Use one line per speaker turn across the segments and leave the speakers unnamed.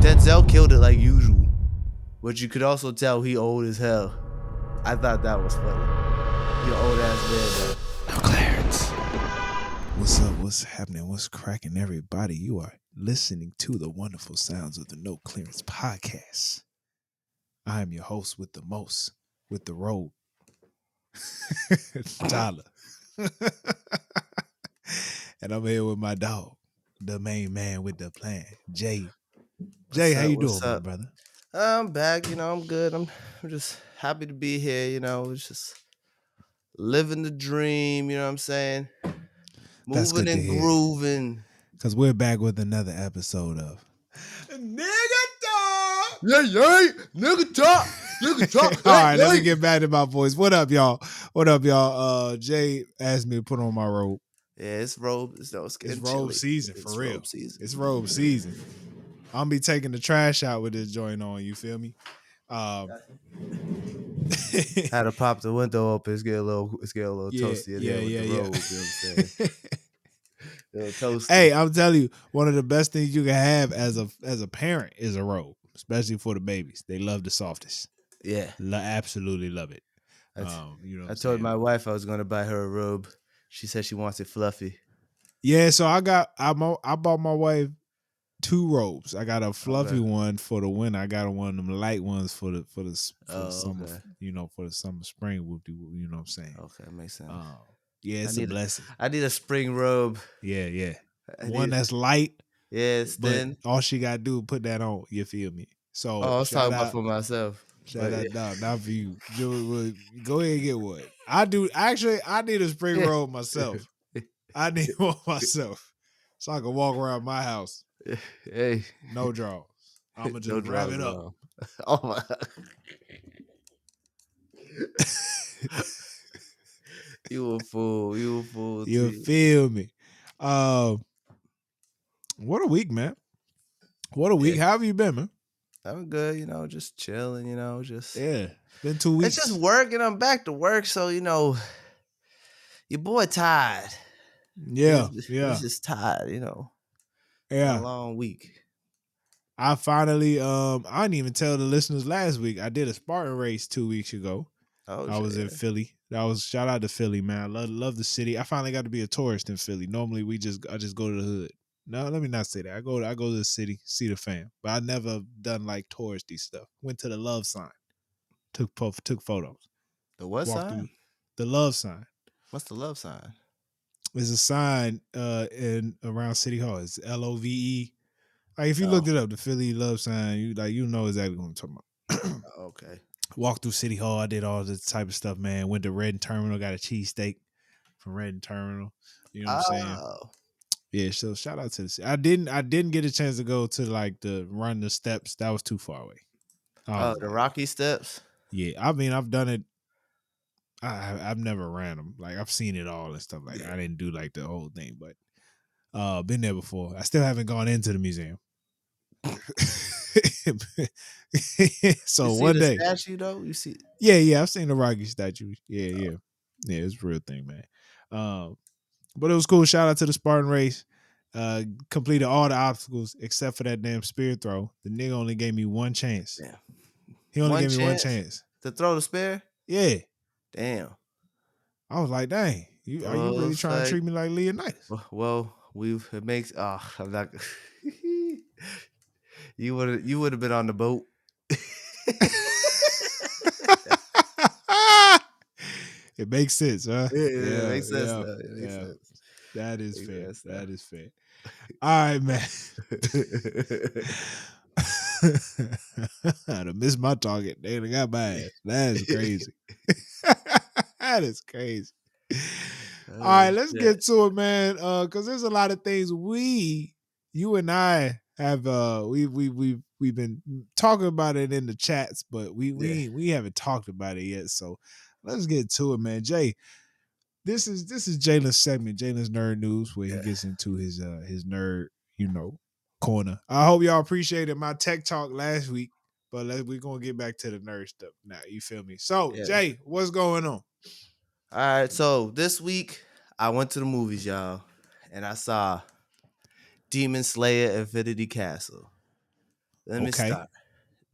Denzel killed it like usual, but you could also tell he old as hell. I thought that was funny. You old ass man though.
No Clarence. What's up? What's happening? What's cracking, everybody? You are listening to the wonderful sounds of the No Clearance podcast. I am your host with the most, with the robe, Tyler. And I'm here with my dog, the main man with the plan, Jay. Jay, how you doing, my brother?
I'm back. I'm good. I'm just happy to be here. It's just living the dream. You know what I'm saying?
That's
Moving
good to
and
hear.
grooving.
Because we're back with another episode of
Nigga Talk. Yeah, nigga talk. Nigga talk.
All right, let me get back to my voice. What up, y'all? Jay asked me to put on my robe.
Yeah, it's robe. It's
robe season, for real.
Robe season.
It's robe season. I'm gonna be taking the trash out with this joint on. You feel me?
Had to pop the window up. It's getting a little toasty in there with the robe. You know what I'm saying? Toasty.
Hey, I'm telling you, one of the best things you can have as a parent is a robe, especially for the babies. They love the softest.
Yeah,
absolutely love it.
I told my wife I was going to buy her a robe. She said she wants it fluffy.
Yeah, so I bought my wife 2 robes. I got a fluffy one for the winter. I got one of them light ones for the summer. Okay. For the summer spring. You know what I'm saying?
Okay, makes sense.
Yeah, it's a blessing.
I need a spring robe.
Yeah. One that's light.
Yeah, it's thin.
All she got to do is put that on. You feel me? So
I was talking about for myself.
Shout out, not for you. Go ahead and get one. I do. Actually, I need a spring robe myself. I need one myself, so I can walk around my house.
Hey,
no draws. I'm gonna just wrap it up.
Oh my! You a fool.
You feel me? What a week, man. What a week. How have you been, man?
I'm good, just chilling, just
been 2 weeks.
It's just work, and I'm back to work, so your boy tired.
Yeah.
He's just tired,
Yeah.
A long week.
I finally I didn't even tell the listeners last week. I did a Spartan race 2 weeks ago. I was in Philly. Shout out to Philly, man. I love the city. I finally got to be a tourist in Philly. Normally I just go to the hood. No, let me not say that. I go to the city, see the fam. But I never done like touristy stuff. Went to the love sign. Took photos.
The what sign?
The love sign.
What's the love sign?
It's a sign in around City Hall. It's LOVE. Like if you looked it up, the Philly love sign, you know exactly what I'm talking about.
Okay.
Walked through City Hall. I did all this type of stuff, man. Went to Red Terminal, got a cheesesteak from Red Terminal. You know what I'm saying? Yeah, so shout out to the city. I didn't get a chance to go to like the run the steps. That was too far away.
The Rocky Steps?
Yeah, I mean I've done it. I've never ran them. Like I've seen it all and stuff like that. I didn't do like the whole thing, but been there before. I still haven't gone into the museum. So
you see
one
the
day,
statue though, you see.
Yeah, I've seen the Rocky statue. Yeah, it's a real thing, man. But it was cool. Shout out to the Spartan race. Completed all the obstacles except for that damn spear throw. The nigga only gave me one chance.
Damn.
He only gave me one chance
to throw the spear.
Yeah.
Damn.
I was like, dang, are you really trying to treat me like Leonidas?
Well, it makes. I'm not. You would have been on the boat.
It makes sense, huh?
It makes sense. It makes sense.
That is fair. That is fair. All right, man. I missed my target. They got my ass. That is crazy. That is crazy. All right, let's get to it, man. Because there's a lot of things you and I have. We've been talking about it in the chats, but we haven't talked about it yet. So let's get to it, man. Jay, this is Jalen's segment, Jalen's Nerd News, where he gets into his nerd, corner. I hope y'all appreciated my tech talk last week, but we're gonna get back to the nerd stuff now. You feel me? So Jay, what's going on?
All right, so this week I went to the movies, y'all, and I saw Demon Slayer Infinity Castle. Let me
Okay.
start.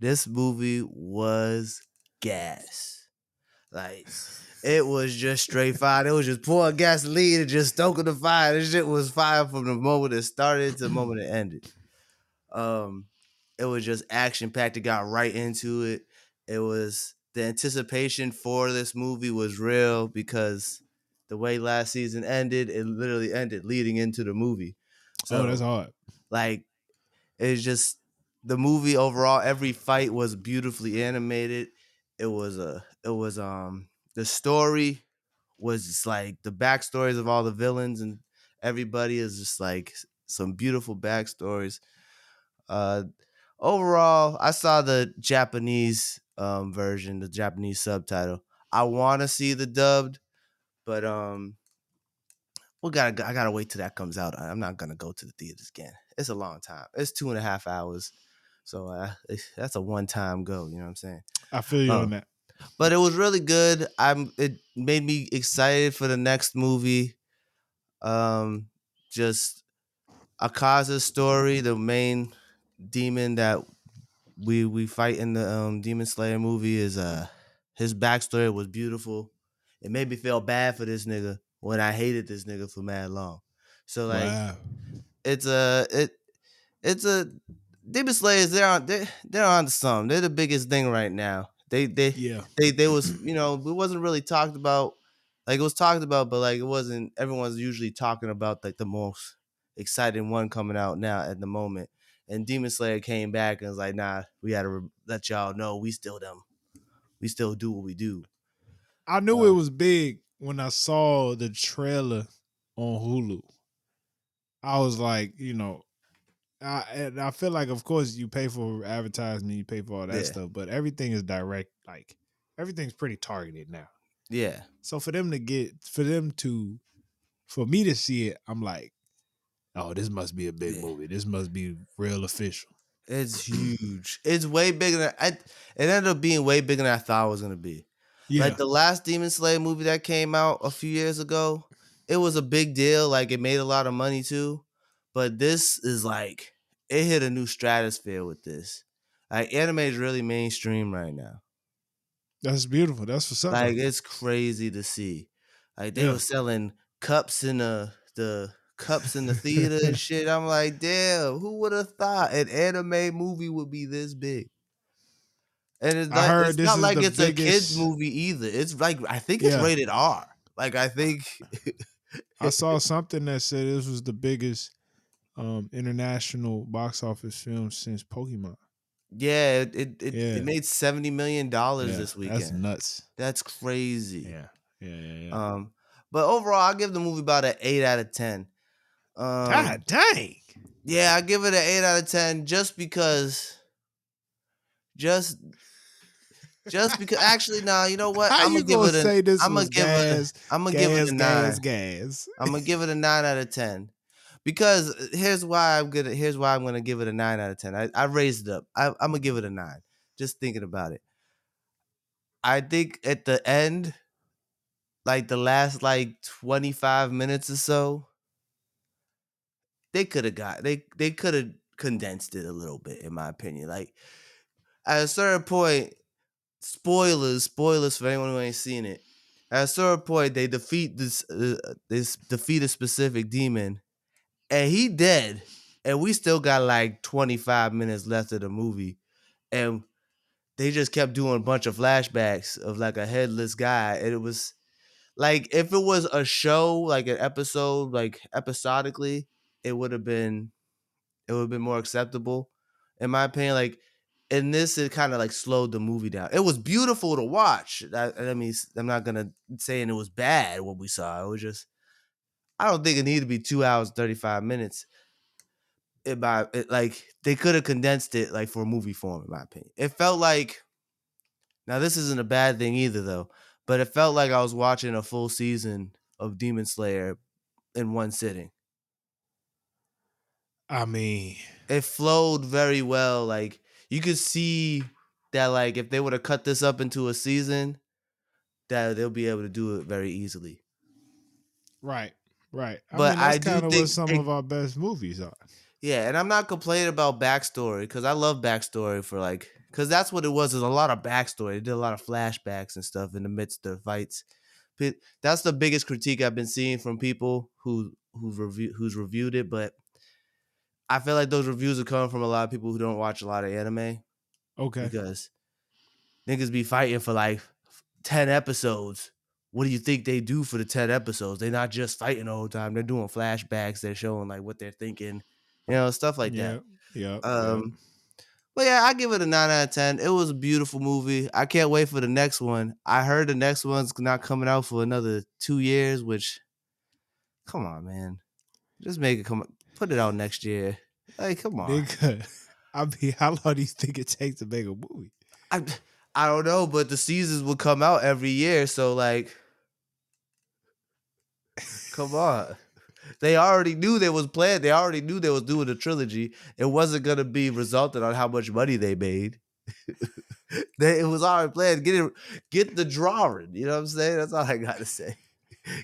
This movie was gas. Like it was just straight fire. It was just pouring gasoline and just stoking the fire. This shit was fire from the moment it started to the moment it ended. Um, it was just action packed. It got right into it. It was the anticipation for this movie was real because the way last season ended, it literally ended leading into the movie.
Oh, that's
So
hard.
like it's just the movie overall. Every fight was beautifully animated. It was the story was just like the backstories of all the villains and everybody is just like some beautiful backstories. Uh, Overall, I saw the Japanese version, the Japanese subtitle. I want to see the dubbed, but I gotta wait till that comes out. I'm not gonna go to the theaters again. It's a long time. It's 2.5 hours, so that's a one time go. You know what I'm saying?
I feel you on
Um,
that.
but it was really good. It made me excited for the next movie. Um, just Akaza's story, the main demon that we fight in the Demon Slayer movie is his backstory was beautiful. It made me feel bad for this nigga when I hated this nigga for mad long. So like
Wow.
it's a it's a Demon Slayers. They're on to something. They're the biggest thing right now.
Yeah.
They was it wasn't really talked about. Like it was talked about, but like it wasn't. Everyone's usually talking about like the most exciting one coming out now at the moment. And Demon Slayer came back and was like, "Nah, we gotta let y'all know we still them. We still do what we do."
I knew it
Um,
was big when I saw the trailer on Hulu. I was like, and I feel like, of course, you pay for advertisement, you pay for all that
yeah,
stuff, but everything is direct. Like everything's pretty targeted now.
yeah,
So for me to see it, I'm like, oh, this must be a big
yeah.
movie. This must be real official.
It's huge. It's way bigger than it ended up being way bigger than I thought it was gonna be. Like
Yeah,
the last Demon Slayer movie that came out a few years ago, it was a big deal. Like it made a lot of money too. But this is like it hit a new stratosphere with this. Like anime is really mainstream right now.
that's beautiful. That's what's up,
Like
though.
it's crazy to see. Like they were
Yeah.
selling cups in the cups in the theater and shit. I'm like, damn, who would have thought an anime movie would be this big? And
I heard
it's
this
not
is
like
the
it's a kids
biggest.
movie either. It's like I think it's
Yeah,
rated R. Like I think
I saw something that said this was the biggest international box office film since Pokemon.
yeah, it
Yeah,
made $70 million
yeah,
this
that's
weekend.
nuts.
That's crazy.
Yeah, yeah, yeah, yeah.
Um but overall I'll give the movie about an 8 out of 10.
God
Um
dang!
yeah, I give it an 8 out of 10 just just because actually no, you know what?
How you gonna say this was gas,
I'm gonna give it
gas,
a
gas,
9.
gas?
I'm gonna give it a 9 out of 10 because here's why I'm gonna give it a 9 out of 10. I raised it up. I'm gonna give it a 9. Just thinking about it. I think at the end, like the last like 25 minutes or so, they could have condensed it a little bit, in my opinion. Like at a certain point, spoilers for anyone who ain't seen it. At a certain point, they defeat this defeat a specific demon and he dead, and we still got like 25 minutes left of the movie, and they just kept doing a bunch of flashbacks of like a headless guy, and it was like if it was a show, like an episode, like episodically, it would have been more acceptable, in my opinion. Like in this, it kind of like slowed the movie down. It was beautiful to watch. I mean, I'm not gonna saying it was bad what we saw. It was just I don't think it needed to be 2 hours 35 minutes like they could have condensed it like for a movie form, in my opinion. It felt like now this isn't a bad thing either though, but it felt like I was watching a full season of Demon Slayer in one sitting.
I mean,
It flowed very well. Like you could see that like if they would have cut this up into a season, that they'll be able to do it very easily.
right, right. I
But
mean,
I
that's
do
kind of what
think
some
it
of our best movies are.
Yeah, and I'm not complaining about backstory because I love backstory for like because that's what it was. Is a lot of backstory. It did a lot of flashbacks and stuff in the midst of fights. That's the biggest critique I've been seeing from people who's reviewed it. But I feel like those reviews are coming from a lot of people who don't watch a lot of anime
Okay.
because niggas be fighting for like 10 episodes. What do you think they do for the 10 episodes? They're not just fighting the whole time. They're doing flashbacks. They're showing like what they're thinking, stuff like that.
Yeah. Yep. Yep.
Um, but yeah, I give it a 9 out of 10. It was a beautiful movie. I can't wait for the next one. I heard the next one's not coming out for another 2 years, which come on, man. Just make it come put it out next year. Like, come on.
Nigga, I mean, how long do you think it takes to make a movie?
I I don't know, but the seasons will come out every year, so like come on. They already knew they was planned. They already knew they was doing a trilogy. It wasn't gonna be resulted on how much money they made. It was already planned. Get the drawing. You know what I'm saying? That's all I gotta say.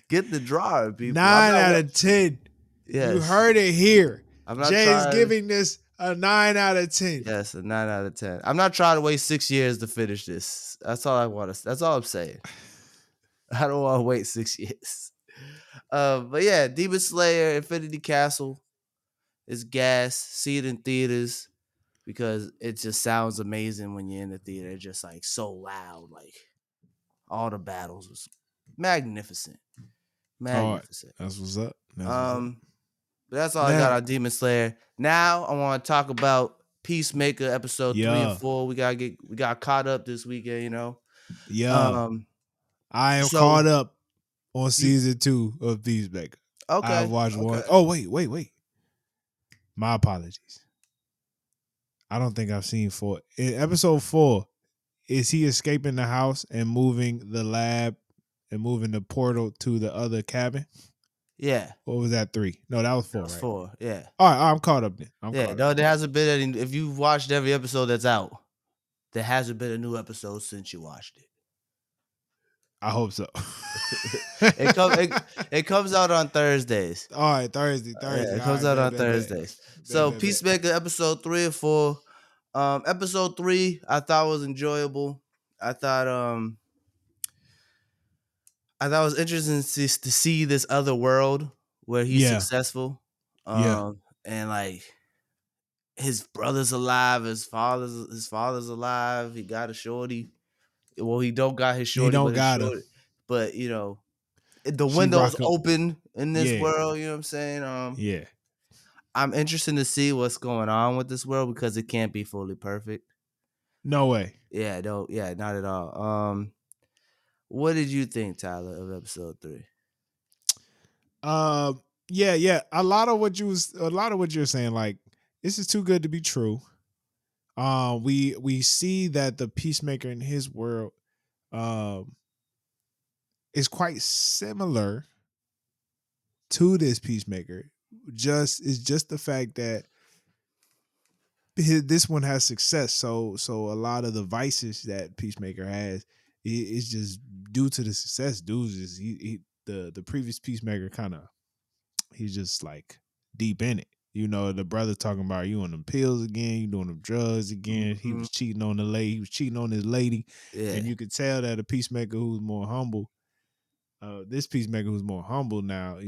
Get the drawing, people. I'm
9
not.
out of 10. You
Yes,
heard it here.
I'm not
Jay is
trying.
giving this a 9 out of 10.
Yes, a 9 out of 10. I'm not trying to wait 6 years to finish this. That's all I want to. That's all I'm saying. I don't want to wait 6 years. But yeah, Demon Slayer, Infinity Castle is gas. See it in theaters because it just sounds amazing when you're in the theater. It's just like so loud. Like all the battles was magnificent.
Hard.
Magnificent.
That's what's up. That's what's up.
Um, but that's all I got
Now,
on Demon Slayer. Now I want to talk about Peacemaker episode 3 and 4. We got caught up this weekend,
yeah.
Um,
I am
so
caught up on
you
season 2 of Peacemaker. I've
okay,
watched one.
okay.
Oh, wait. My apologies. I don't think I've seen 4. In episode 4, is he escaping the house and moving the lab and moving the portal to the other cabin?
Yeah,
Or was that 3? No, that was
that
4,
was
right?
4. Yeah.
All right, I'm caught up then. I'm
Yeah.
caught up.
No, there hasn't been any if you've watched every episode that's out, there hasn't been a new episode since you watched it.
I hope so.
It comes out on Thursdays.
All right, Thursday.
Yeah, it
All
comes
right,
out
bet,
on
bet, bet.
Thursdays.
Bet,
So
bet, bet.
Peacemaker episode 3 and 4. Episode 3 I thought was enjoyable. I thought it was interesting to see this other world where he's
Yeah,
successful.
yeah.
And like his brother's alive, his father's alive. He got a shorty. Well, he don't got his
He
shorty,
don't
but his
got her.
shorty. But the
She
window's
rock up.
open in this
Yeah,
world. You know what I'm saying?
yeah.
I'm interested to see what's going on with this world because it can't be fully perfect.
No way.
Yeah, no, yeah, not at all. What did you think, Tyler, of episode 3?
Yeah. A lot of what you're saying, like, this is too good to be true. We see that the Peacemaker in his world is quite similar to this Peacemaker. It's just the fact that this one has success. So a lot of the vices that Peacemaker has is just due to the success. Dudes is the previous Peacemaker kind of he's just like deep in it. You know, the brother talking about you on them pills again, you doing them drugs again. He
Mm-hmm.
was cheating on the lady, he was cheating on his lady,
Yeah,
and you could tell that a Peacemaker who's more humble. This Peacemaker who's more humble now,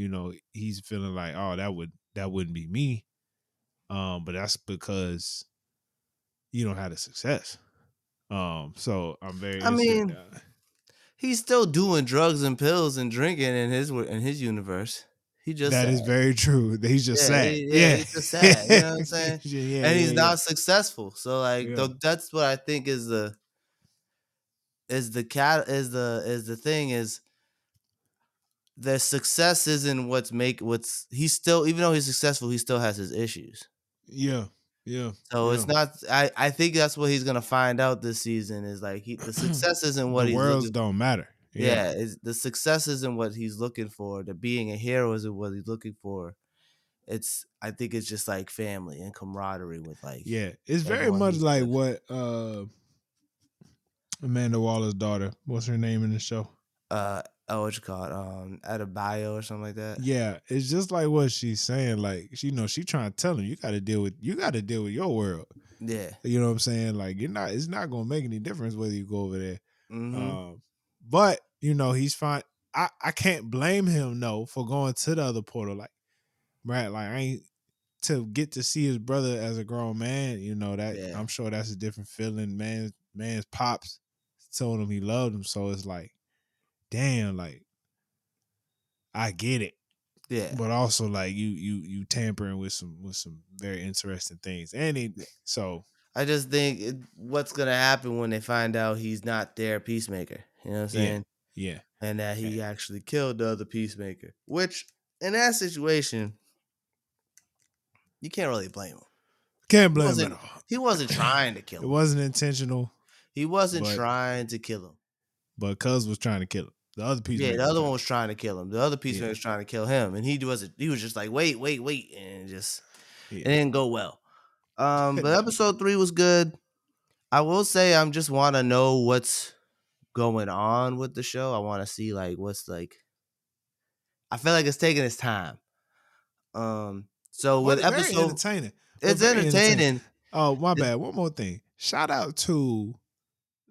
he's feeling like, oh, that wouldn't be me. But that's because you don't have the success. So I'm very
I
interested.
mean, he's still doing drugs and pills and drinking in his universe. He just
That
sad.
is very true. He's just
Yeah,
sad. Yeah.
he's just sad. You know what I'm saying? And he's
Yeah.
not successful. So like,
Yeah.
that's what I think is the cat is the thing is the success isn't what's he's still even though he's successful he still has his issues.
Yeah. Yeah.
So
Yeah.
it's not. I think that's what he's gonna find out this season is like the success isn't
The
what he's
worlds
looking.
don't matter. Yeah.
Yeah, the success isn't what he's looking for. The being a hero isn't what he's looking for. I think it's just like family and camaraderie with like
Yeah. It's very
everyone
much
he's
like
with.
what Amanda Waller's daughter, what's her name in the show?
what you call it? At a bio or something like that.
Yeah, it's just like what she's saying. Like, she trying to tell him you got to deal with your world.
Yeah.
You know what I'm saying? Like, it's not gonna make any difference whether you go over there.
Mm-hmm.
Um, but he's fine. I can't blame him no for going to the other portal. Like, right, like I ain't to get to see his brother as a grown man, that
Yeah.
I'm sure that's a different feeling. Man's pops told him he loved him. So it's like, damn, like I get it.
Yeah.
But also like you tampering with some very interesting things. So
I just think what's gonna happen when they find out he's not their peacemaker. You know what I'm
yeah,
saying?
yeah.
And that
Eh,
he actually killed the other peacemaker. Which in that situation, you can't really blame him.
Can't
He
blame him at
wasn't.
all.
He wasn't trying to
It
kill him.
wasn't intentional,
He wasn't
but
trying to kill him.
Cuz was trying to kill him. The other
Yeah,
peacemaker
the
was
other
trying
one
to
was
kill
trying to kill him. The other
him.
peacemaker
Yeah,
was trying to kill him, and he wasn't. He was just like, wait, wait, wait, and it
yeah.
didn't go well. But episode 3 was good. I will say, I just want to know what's going on with the show. I want to see like what's like. I feel like it's taking its time. So
Well,
with
it's very
episode,
entertaining. But
it's
very entertaining.
entertaining.
Oh, my
It-
bad. One more thing. Shout out to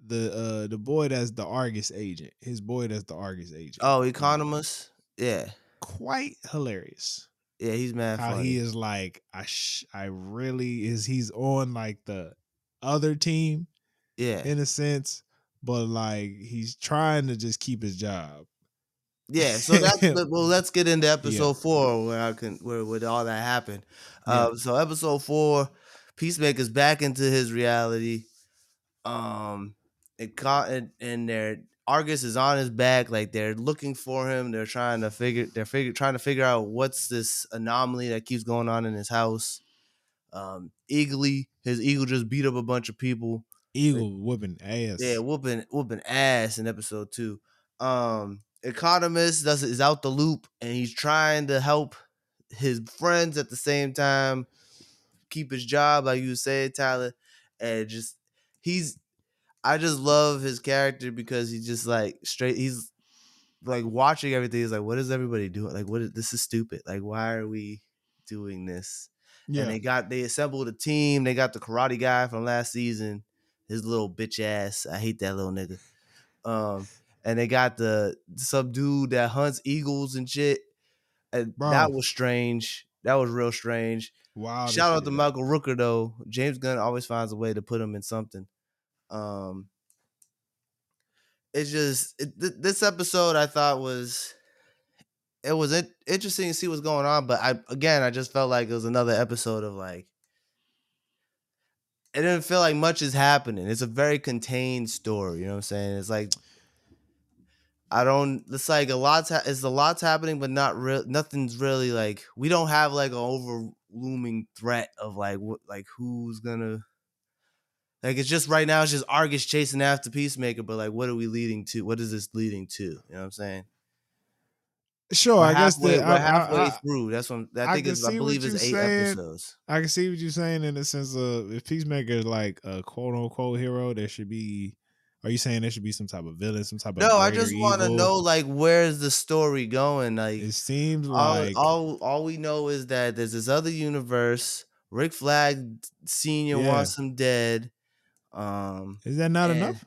the boy that's the Argus agent. His boy that's the Argus agent.
oh, Economist, yeah,
Quite hilarious.
yeah, he's mad
How he
funny.
is like, I really is he's on like the other team
Yeah,
in a sense, but like he's trying to just keep his job.
yeah. So well. Let's get into
Yeah,
episode 4 where where all that happened.
yeah.
So episode 4, Peacemaker's back into his reality. And their Argus is on his back, like they're looking for him. Trying to figure out what's this anomaly that keeps going on in his house. His eagle just beat up a bunch of people. Like,
Eagle whooping
yeah,
ass.
whooping ass in episode 2. Economist is out the loop and he's trying to help his friends at the same time keep his job, like you said, Tyler. And just he's I just love his character because he's just like straight. He's like watching everything. He's like, what is everybody doing? Like, this is stupid. Like, why are we doing this? And
Yeah.
they assembled a team. They got the karate guy from last season, his little bitch ass. I hate that little nigga. And they got some dude that hunts eagles and shit. And that
Bro,
was strange. That was real strange.
wild as
Shout out
shit,
to
dog.
Michael Rooker though. James Gunn always finds a way to put him in something. Um, it's just this episode I thought it was interesting to see what's going on, but I just felt like it was another episode of like it didn't feel like much is happening. It's a very contained story. You know what I'm saying? It's like I don't. It's like it's a lot's happening, but not real. Nothing's really like we don't have like an overlooming threat of like who's gonna like. It's just right now. It's just Argus chasing after Peacemaker, but like, what are we leading to? What is this leading to? You know what I'm saying?
Sure, I guess that
We're halfway through. That's what
I can
I
see what
believe
you're
is 8
saying.
episodes.
I can see what you're saying in the sense of if Peacemaker is like a quote unquote hero, there should be. Are you saying there should be some type of villain, some type of
No, I
greater
just want to know
evil?
like where's the story going? Like
It seems like,
all we know is that there's this other universe. Rick Flag Senior
yeah.
wants him dead. Um,
Is that not
and
enough?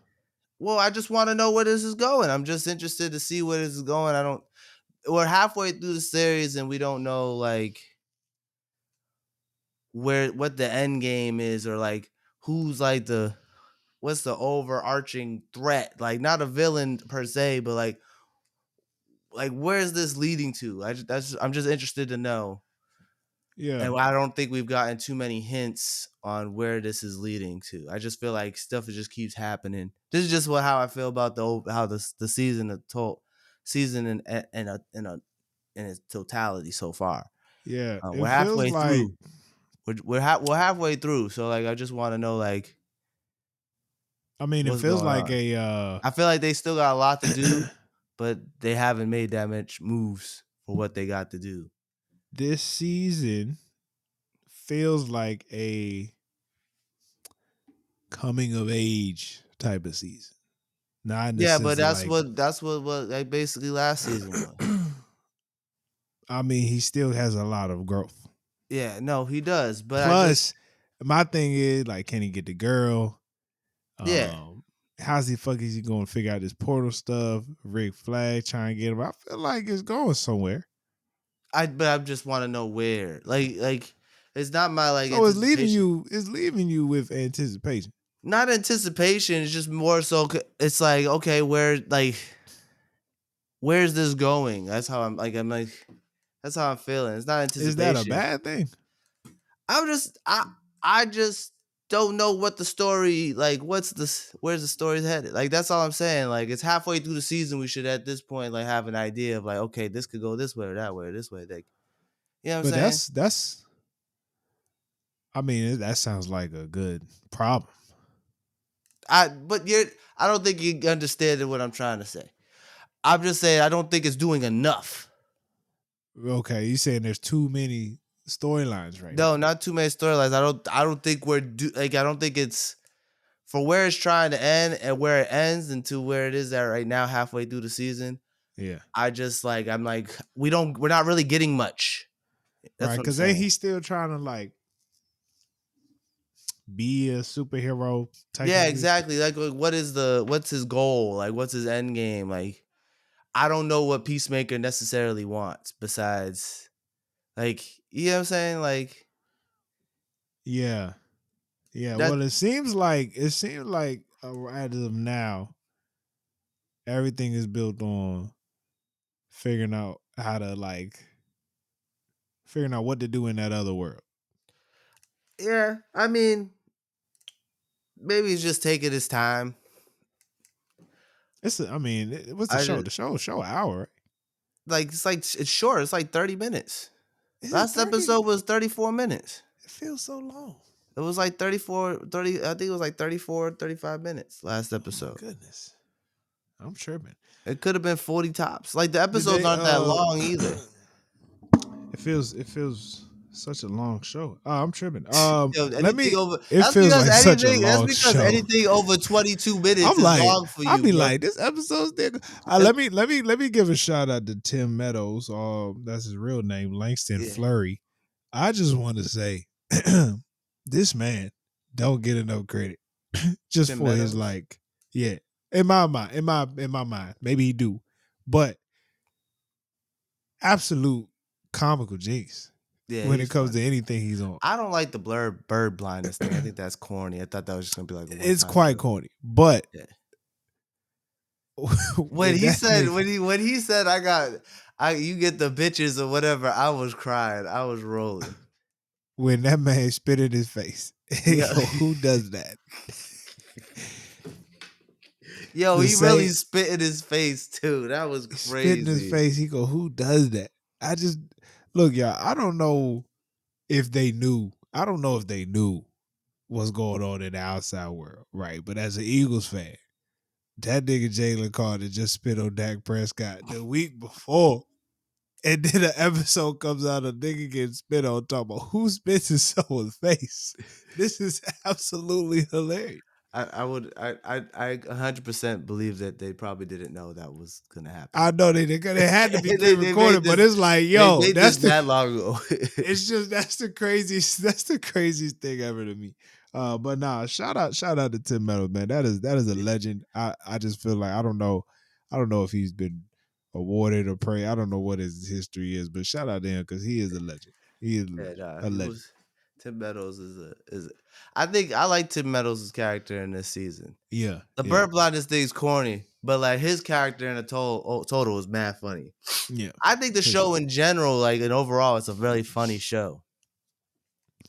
well, I just want to know where this is going. I'm just interested to see where this is going. I don't. We're halfway through the series and we don't know like what the end game is or like who's like the what's the overarching threat? Like not a villain per se, but like where is this leading to? I'm just interested to know.
Yeah,
And I don't think we've gotten too many hints on where this is leading to. I just feel like stuff just keeps happening. This is just how I feel about how the season in its totality so far.
yeah. It
We're
feels
halfway
like,
through. We're halfway through. So like I just want to know like
I mean, it
what's
feels
going
like
on.
a
I feel like they still got a lot to do, but they haven't made that much moves for what they got to do.
this season feels like a coming of age type of season. Not in the
Yeah, but
sense of
that's
like
what like basically last season was.
I mean, he still has a lot of growth.
Yeah, no, he does. But I just
Plus, my thing is like, can he get the girl?
yeah.
Um, how's the fuck is he going to figure out this portal stuff? Rick Flag trying to get him. I feel like it's going somewhere.
I just want to know where. Like it's not my like
So it's leaving
anticipation.
you. It's leaving you with anticipation.
Not anticipation, it's just more so it's like okay, where's this going? I'm like that's how I'm feeling. It's not
Is that a
anticipation.
bad thing?
I'm just I just don't know what the story like where's the story headed. Like that's all I'm saying. Like it's halfway through the season we should at this point like have an idea of like okay, this could go this way or that way or this way. Like you know what I'm
But
saying?
that's. I mean, that sounds like a good problem.
I don't think you understand what I'm trying to say. I'm just saying I don't think it's doing enough.
Okay, you saying there's too many storylines right now.
No, not too many storylines. I don't think I don't think it's for where it's trying to end and where it ends and to where it is at right now halfway through the season.
Yeah,
I'm like we're not really getting much. That's
right.
what I'm
Because ain't
saying.
he still trying to like be a superhero
Yeah,
technically?
exactly. Like what's his goal? Like what's his end game? Like I don't know what Peacemaker necessarily wants besides like you know what I'm saying? Like
Yeah, yeah.
that
Well, it seems like as of now, everything is built on figuring out how to like figuring out what to do in that other world.
yeah, I mean maybe he's just taking his time.
I mean, what's the
I
show?
just
The show an hour, right?
it's short. It's like 30 minutes.
Is it
Last
30?
episode was 34 minutes.
It feels so long.
It was like 30 I think it was like 34, 35 minutes last
Oh my
episode.
goodness. I'm tripping.
It could have been 40 tops. Like the
Did
episodes
they
aren't that long either.
it feels such a long show. Oh, I'm tripping.
Yo,
Let me
anything over
It feels like such a
that's
long
because
show.
anything over 22 minutes
I'm
is
like,
long for
I'll
you,
be
bro.
like, this episode's there.
That's,
Let me give a shout out to Tim Meadows. That's his real name, Langston
yeah,
Flurry. I just want to say, this man don't get enough credit just
Tim
for his
Meadows.
like, yeah. In my mind, maybe he do, but absolute comical jinx
Yeah,
when it
he's
comes to
funny.
anything he's on.
I don't like the blurred bird blindness thing. I think that's corny. I thought that was just gonna be like a one
It's
time
quite
joke.
corny, but
Yeah. When
when
he
that
said
nigga,
when he said I you get the bitches or whatever, I was crying. I was rolling.
when that man spit in his face, he
Yeah.
go, "Who does that?"
Yo,
The
he really
same
spit in his face too. That was
spit in his
crazy.
face. He go, "Who does that?" I just look, y'all. I don't know if they knew. I don't know if they knew what's going on in the outside world, right? But as an Eagles fan, that nigga Jalen Carter just spit on Dak Prescott the week before. And then an episode comes out, a nigga getting spit on, talking about who spits in someone's face. This is absolutely hilarious.
I would I 100% believe that they probably didn't know that was gonna happen.
I know they had to be
They made
pre-recorded, but
this
it's like,
they
yo,
made this mad long ago.
it's just that's the craziest thing ever to me. But nah, shout out to Tim Meadows, man. That is a legend. I just feel like I don't know if he's been awarded or praised. I don't know what his history is, but shout out to him because he is a legend. He is
And
a
he
legend.
was Tim Meadows I think I like Tim Meadows' character in this season.
Yeah,
The
yeah,
bird blindness thing's corny, but like his character in the total is mad funny.
yeah,
I think the
for sure,
show in general, like and overall, it's a really funny show.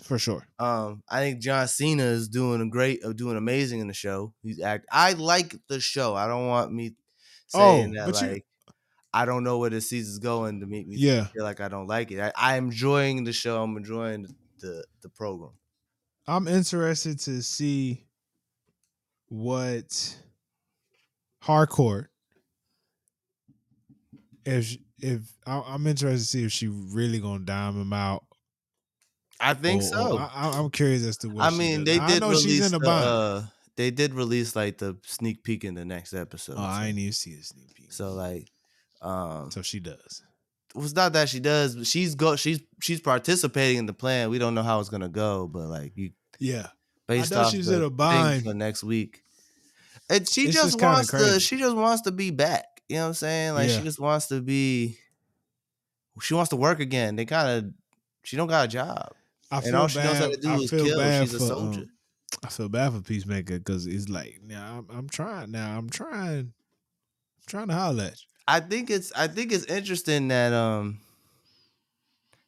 for sure.
I think John Cena is doing amazing in the show. I like the show. I don't want me saying
Oh,
that
but you,
like I don't know where the season's going to make me
yeah,
feel like I don't like it. I'm enjoying the show. I'm enjoying the program.
I'm interested to see what hardcore I'm interested to see if she really gonna dime him out,
I think
or
so.
I'm curious as to
I
what she
mean,
does.
they
I
did
know she's in
release
a bind.
they did release like the sneak peek in the next
Oh,
episode.
I
So,
ain't even see the sneak peek.
so like,
So she does.
it's not that she does, but she's participating in the plan. We don't know how it's gonna go, but like you,
Yeah. I
based
know
off
she's in
the
a
thing
bind.
for next week, and
It's just kind of crazy.
she just wants to be back. You know what I'm saying? Like she
Yeah.
just wants to be. She wants to work again. She don't got a job,
I
and
feel
all she knows how
bad.
to do is kill. She's a soldier.
I feel bad for Peacemaker because it's like now I'm trying now. I'm trying to holler at you.
I think it's interesting that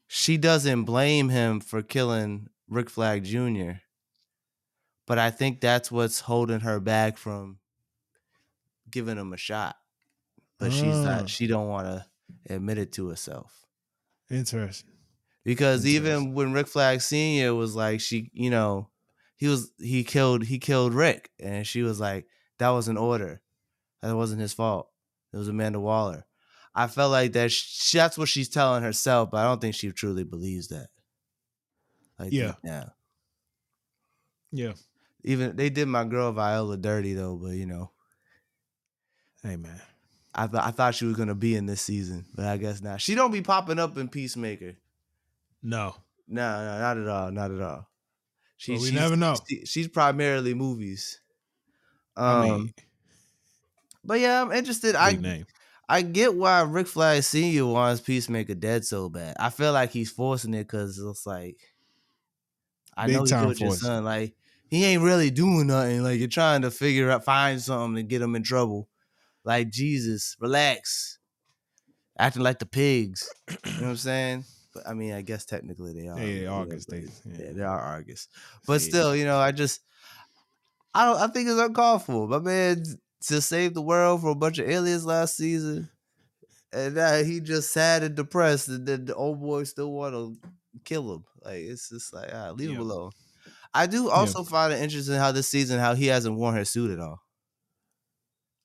she doesn't blame him for killing Rick Flag Jr., but I think that's what's holding her back from giving him a shot. But she don't want to admit it to herself.
Interesting.
Because
Interesting.
even when Rick Flag Sr. was like, he killed Rick, and she was like, that was an order. That wasn't his fault. It was Amanda Waller. I felt like that's what she's telling herself, but I don't think she truly believes that. Like
Yeah.
deep down.
Yeah.
Even they did my girl Viola dirty though, but
Hey man.
I thought she was gonna be in this season, but I guess not. She don't be popping up in Peacemaker.
No.
No, not at all, not at all.
But we never know.
She's primarily movies.
I mean,
But yeah, I'm interested.
big name.
I get why Rick Flag Sr. wants Peacemaker dead so bad. I feel like he's forcing it because it's like, I know
Big
he
time
killed your
force.
son. Like, he ain't really doing nothing. Like, you're trying to find something to get him in trouble. Like, Jesus, relax. Acting like the pigs. You know what I'm saying? But I mean, I guess technically they are.
Hey,
But,
August.
they are Argus. But
Yeah.
still, I think it's uncalled for. My man to save the world from a bunch of aliens last season. And now he just sad and depressed, and then the old boy still want to kill him. Like, it's just like, leave him alone. I do
Yeah.
also find it interesting how this season, how he hasn't worn his suit at all.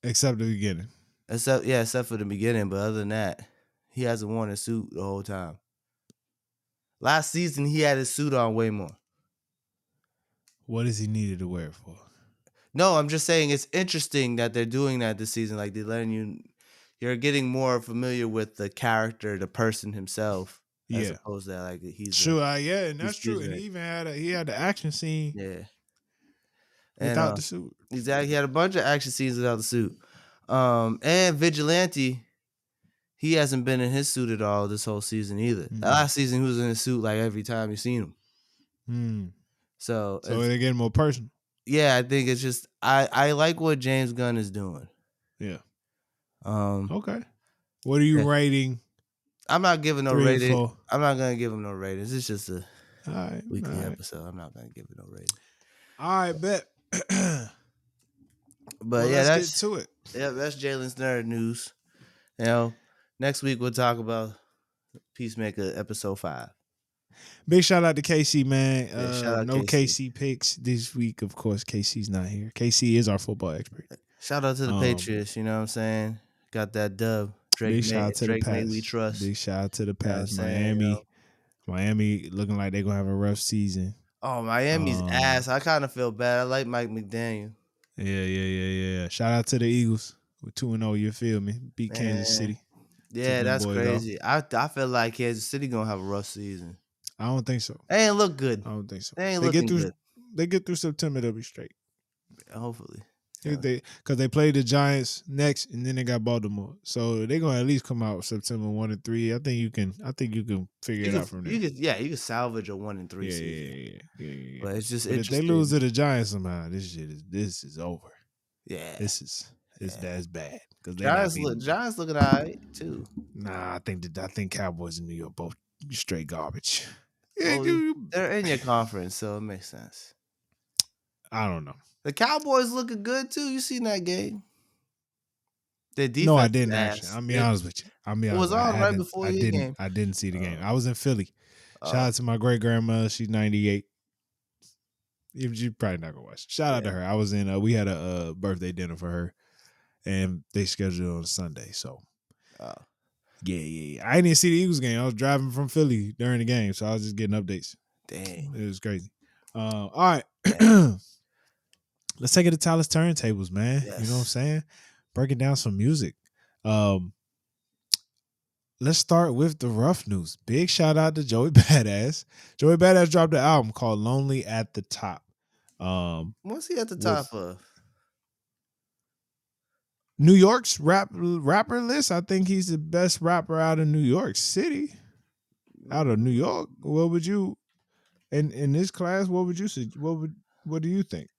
Except the beginning.
Except for the beginning, but other than that, he hasn't worn his suit the whole time. Last season, he had his suit on way more.
What does he needed to wear it for?
No, I'm just saying it's interesting that they're doing that this season. Like, they're letting you're getting more familiar with the character, the person himself, as opposed to like he's
true. Yeah, and that's true. And
Right.
he even had the action scene.
Yeah.
Without the suit.
Exactly. He had a bunch of action scenes without the suit. And Vigilante, he hasn't been in his suit at all this whole season either.
Mm-hmm.
Last season, he was in his suit like every time you seen him. So
they're getting more personal.
Yeah, I think it's just I like what James Gunn is doing.
Yeah.
Okay.
What are you rating?
I'm not giving no rating. I'm not gonna give him no ratings. It's just a weekly episode. I'm not gonna give it no rating.
All right, bet.
But
let's get to it.
Yeah, that's Jalen's nerd news. Next week we'll talk about Peacemaker episode 5.
Big shout out to KC, man.
Shout out
no
KC
picks this week. Of course, KC's not here. KC is our football expert.
Shout out to the Patriots. You know what I'm saying? Got that dub.
Big shout out to the Pats.
We trust.
Big shout out to the Pats.
You know
Miami looking like they're gonna have a rough season.
Oh, Miami's ass. I kind of feel bad. I like Mike McDaniel.
Yeah. Shout out to the Eagles. We're 2-0. You feel me? Beat Kansas City.
Yeah, that's crazy. I feel like Kansas City gonna have a rough season.
I don't think so.
They ain't look good.
I don't think so.
They ain't looking good.
They get through September, they'll be straight.
Hopefully.
Because they played the Giants next, and then they got Baltimore, so they're gonna at least come out September 1-3. I think you can figure it out from there.
You can salvage a 1-3 season.
Yeah.
But it's just
interesting. If they lose to the Giants somehow, this is over.
Yeah,
that's bad because
Giants looking all right too.
Nah, I think Cowboys and New York both straight garbage.
Well, they're in your conference, so it makes sense.
I don't know.
The Cowboys looking good too. You seen that game? Their defense.
No, I didn't actually. I'll be honest with you.
It was on right before your game.
I didn't see the game. I was in Philly. Shout out to my great grandmother. She's 98. You're probably not gonna watch. Shout out to her. I was in. We had a birthday dinner for her, and they scheduled it on Sunday. So, yeah. I didn't even see the Eagles game. I was driving from Philly during the game, so I was just getting updates.
Dang,
it was crazy. All right. let's take it to Tyler's Turntables, man. You know what I'm
Yes.
saying? Breaking down some music. Um, let's start with the rough news. Big shout out to Joey Badass. Joey Badass dropped an album called Lonely at the Top.
What's he at the top
With
of?
New York's rapper list, I think he's the best rapper out of New York City. Out of New York, what would you in this class? What would you say? What do you think?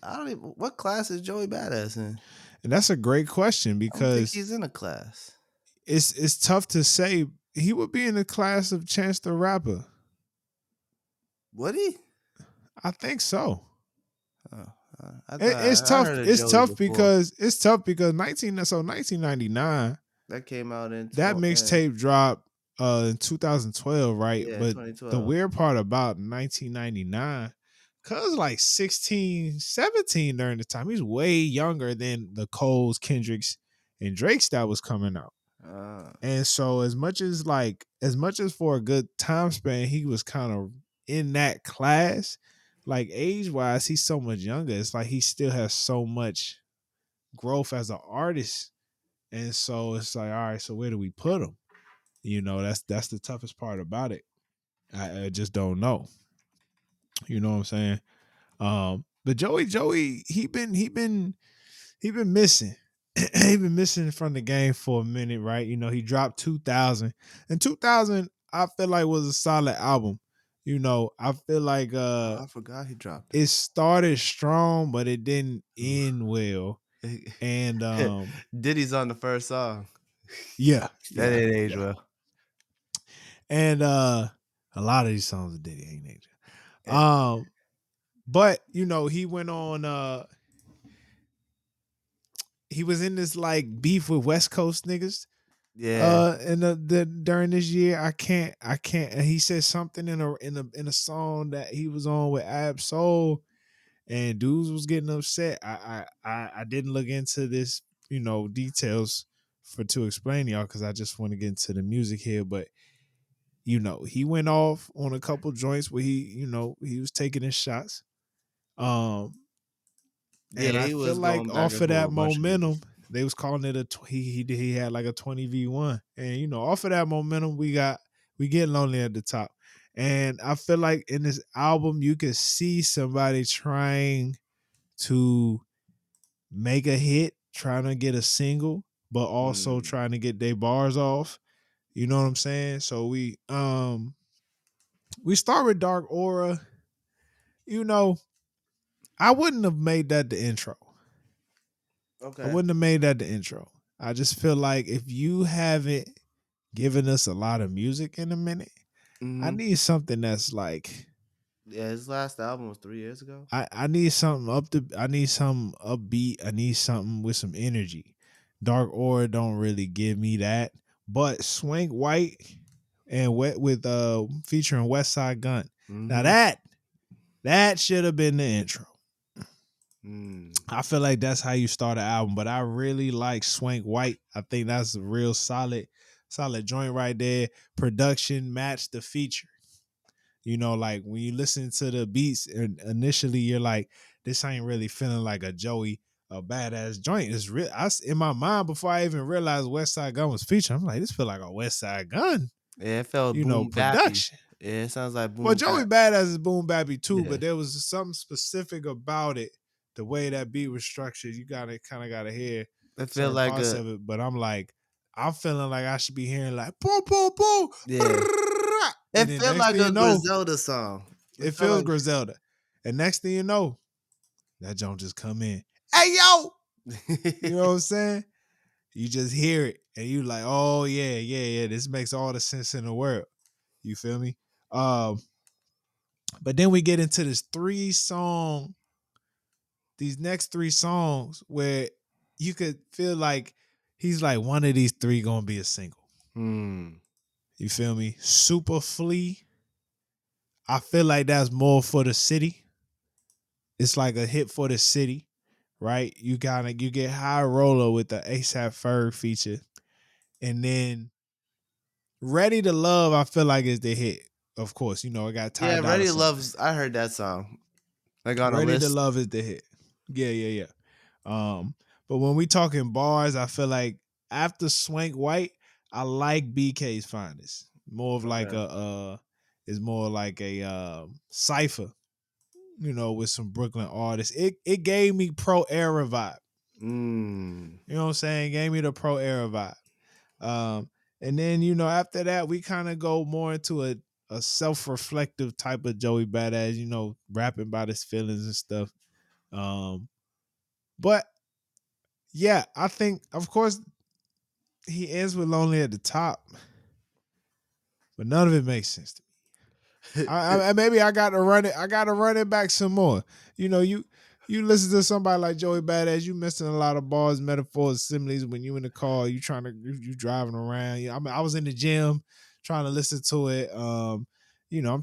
I don't even. What class is Joey Badass in?
And that's a great question
I don't think
because
he's in a class.
it's tough to say. He would be in the class of Chance the Rapper.
Would he?
I think so.
Oh, I
It,
thought
it's
I
tough.
heard of
It's
Joey
tough
before.
because 1999
That came out in
that mixtape dropped in 2012, right?
yeah,
But the
2012.
weird part about 1999, cuz like 16, 17 during the time, he's way younger than the Coles, Kendricks, and Drakes that was coming out.
Uh,
And so as much as for a good time span, he was kind of in that class, like age wise, he's so much younger. It's like he still has so much growth as an artist. And so it's like, all right, so where do we put him? You know, that's the toughest part about it. I just don't know. You know what I'm saying? But Joey, he been missing. He been missing from the game for a minute, right? You know, he dropped 2000. And 2000, I feel like was a solid album. You know, I feel like
I forgot he dropped
it started strong, but it didn't end well. And
it. Diddy's on the first song.
yeah,
That
yeah,
didn't age
yeah.
well.
And a lot of these songs did it ain't nature.
Yeah.
But you know, he went on he was in this like beef with West Coast niggas
Yeah.
in the during this year. I can't and he said something in a song that he was on with Ab Soul, and dudes was getting upset. I didn't look into this, you know, details for to explain to y'all because I just want to get into the music here. But you know, he went off on a couple joints where he was taking his shots. Um,
Yeah,
and I
he
feel
was
like
going back
off
and
of
forth
that
with a bunch of
momentum,
niggas.
they was calling it he had like a 20v1. And you know, off of that momentum, we get lonely at the top. And I feel like in this album, you could see somebody trying to make a hit, trying to get a single, but also
Mm.
trying to get their bars off. You know what I'm saying? So we start with Dark Aura. You know, I wouldn't have made that the intro. I
Okay.
wouldn't have made that the intro. I just feel like if you haven't given us a lot of music in a minute, I
Hmm.
need something that's like
Yeah, his last album was 3 years ago.
I need something I need something upbeat. I need something with some energy. Dark Aura don't really give me that. But Swank White and Wet with featuring West Side Gun. Now
Hmm.
that should have been the intro.
Mm.
I feel like that's how you start an album, but I really like Swank White. I think that's a real solid joint right there. Production matched the feature. You know, like when you listen to the beats, and initially you're like, this ain't really feeling like a badass joint. It's real. In my mind before I even realized West Side Gun was featured, I'm like, this feel like a West Side Gun.
Yeah, it felt
You know,
boom bappy.
production.
Yeah, it sounds like
Well,
boom
Joey
bap.
Badass is boom bappy too,
Yeah,
but there was something specific about it, the way that beat was structured. You gotta kind of gotta hear
it felt
certain
like
parts
a
of it. But I'm feeling like I should be hearing like boom, boom, boom,
yeah.
and
It
then
felt
next
like
thing you
a
know,
Griselda song. It
it
felt
feels
like
Griselda, and next thing you know, that joint just come in. Hey yo, you know what I'm saying? You just hear it, and you like, oh yeah, yeah, yeah. This makes all the sense in the world. You feel me? Um, but then we get into these next three songs where you could feel like he's like one of these three gonna be a single.
Hmm.
You feel me? Super Flea. I feel like that's more for the city. It's like a hit for the city, right? You get High Roller with the ASAP Ferg feature, and then Ready to Love. I feel like is the hit. Of course, you know it got Ty
Yeah,
Dolla
Ready
Sign.
Loves. I heard that song. Like on a
Ready to
list.
Love is the hit. Yeah. But when we talking bars, I feel like after Swank White, I like BK's Finest. More of like
Okay.
is more like a cipher, with some Brooklyn artists. It gave me pro era vibe.
Mm.
You know what I'm saying? It gave me the pro era vibe. And then after that, we kind of go more into a self-reflective type of Joey Badass, rapping about his feelings and stuff. But yeah, I think of course he ends with Lonely at the top, but none of it makes sense to me. Maybe I got to run it. I got to run it back some more. You listen to somebody like Joey Badass, you missing a lot of bars, metaphors, similes when you in the car, you driving around. I was in the gym trying to listen to it. I'm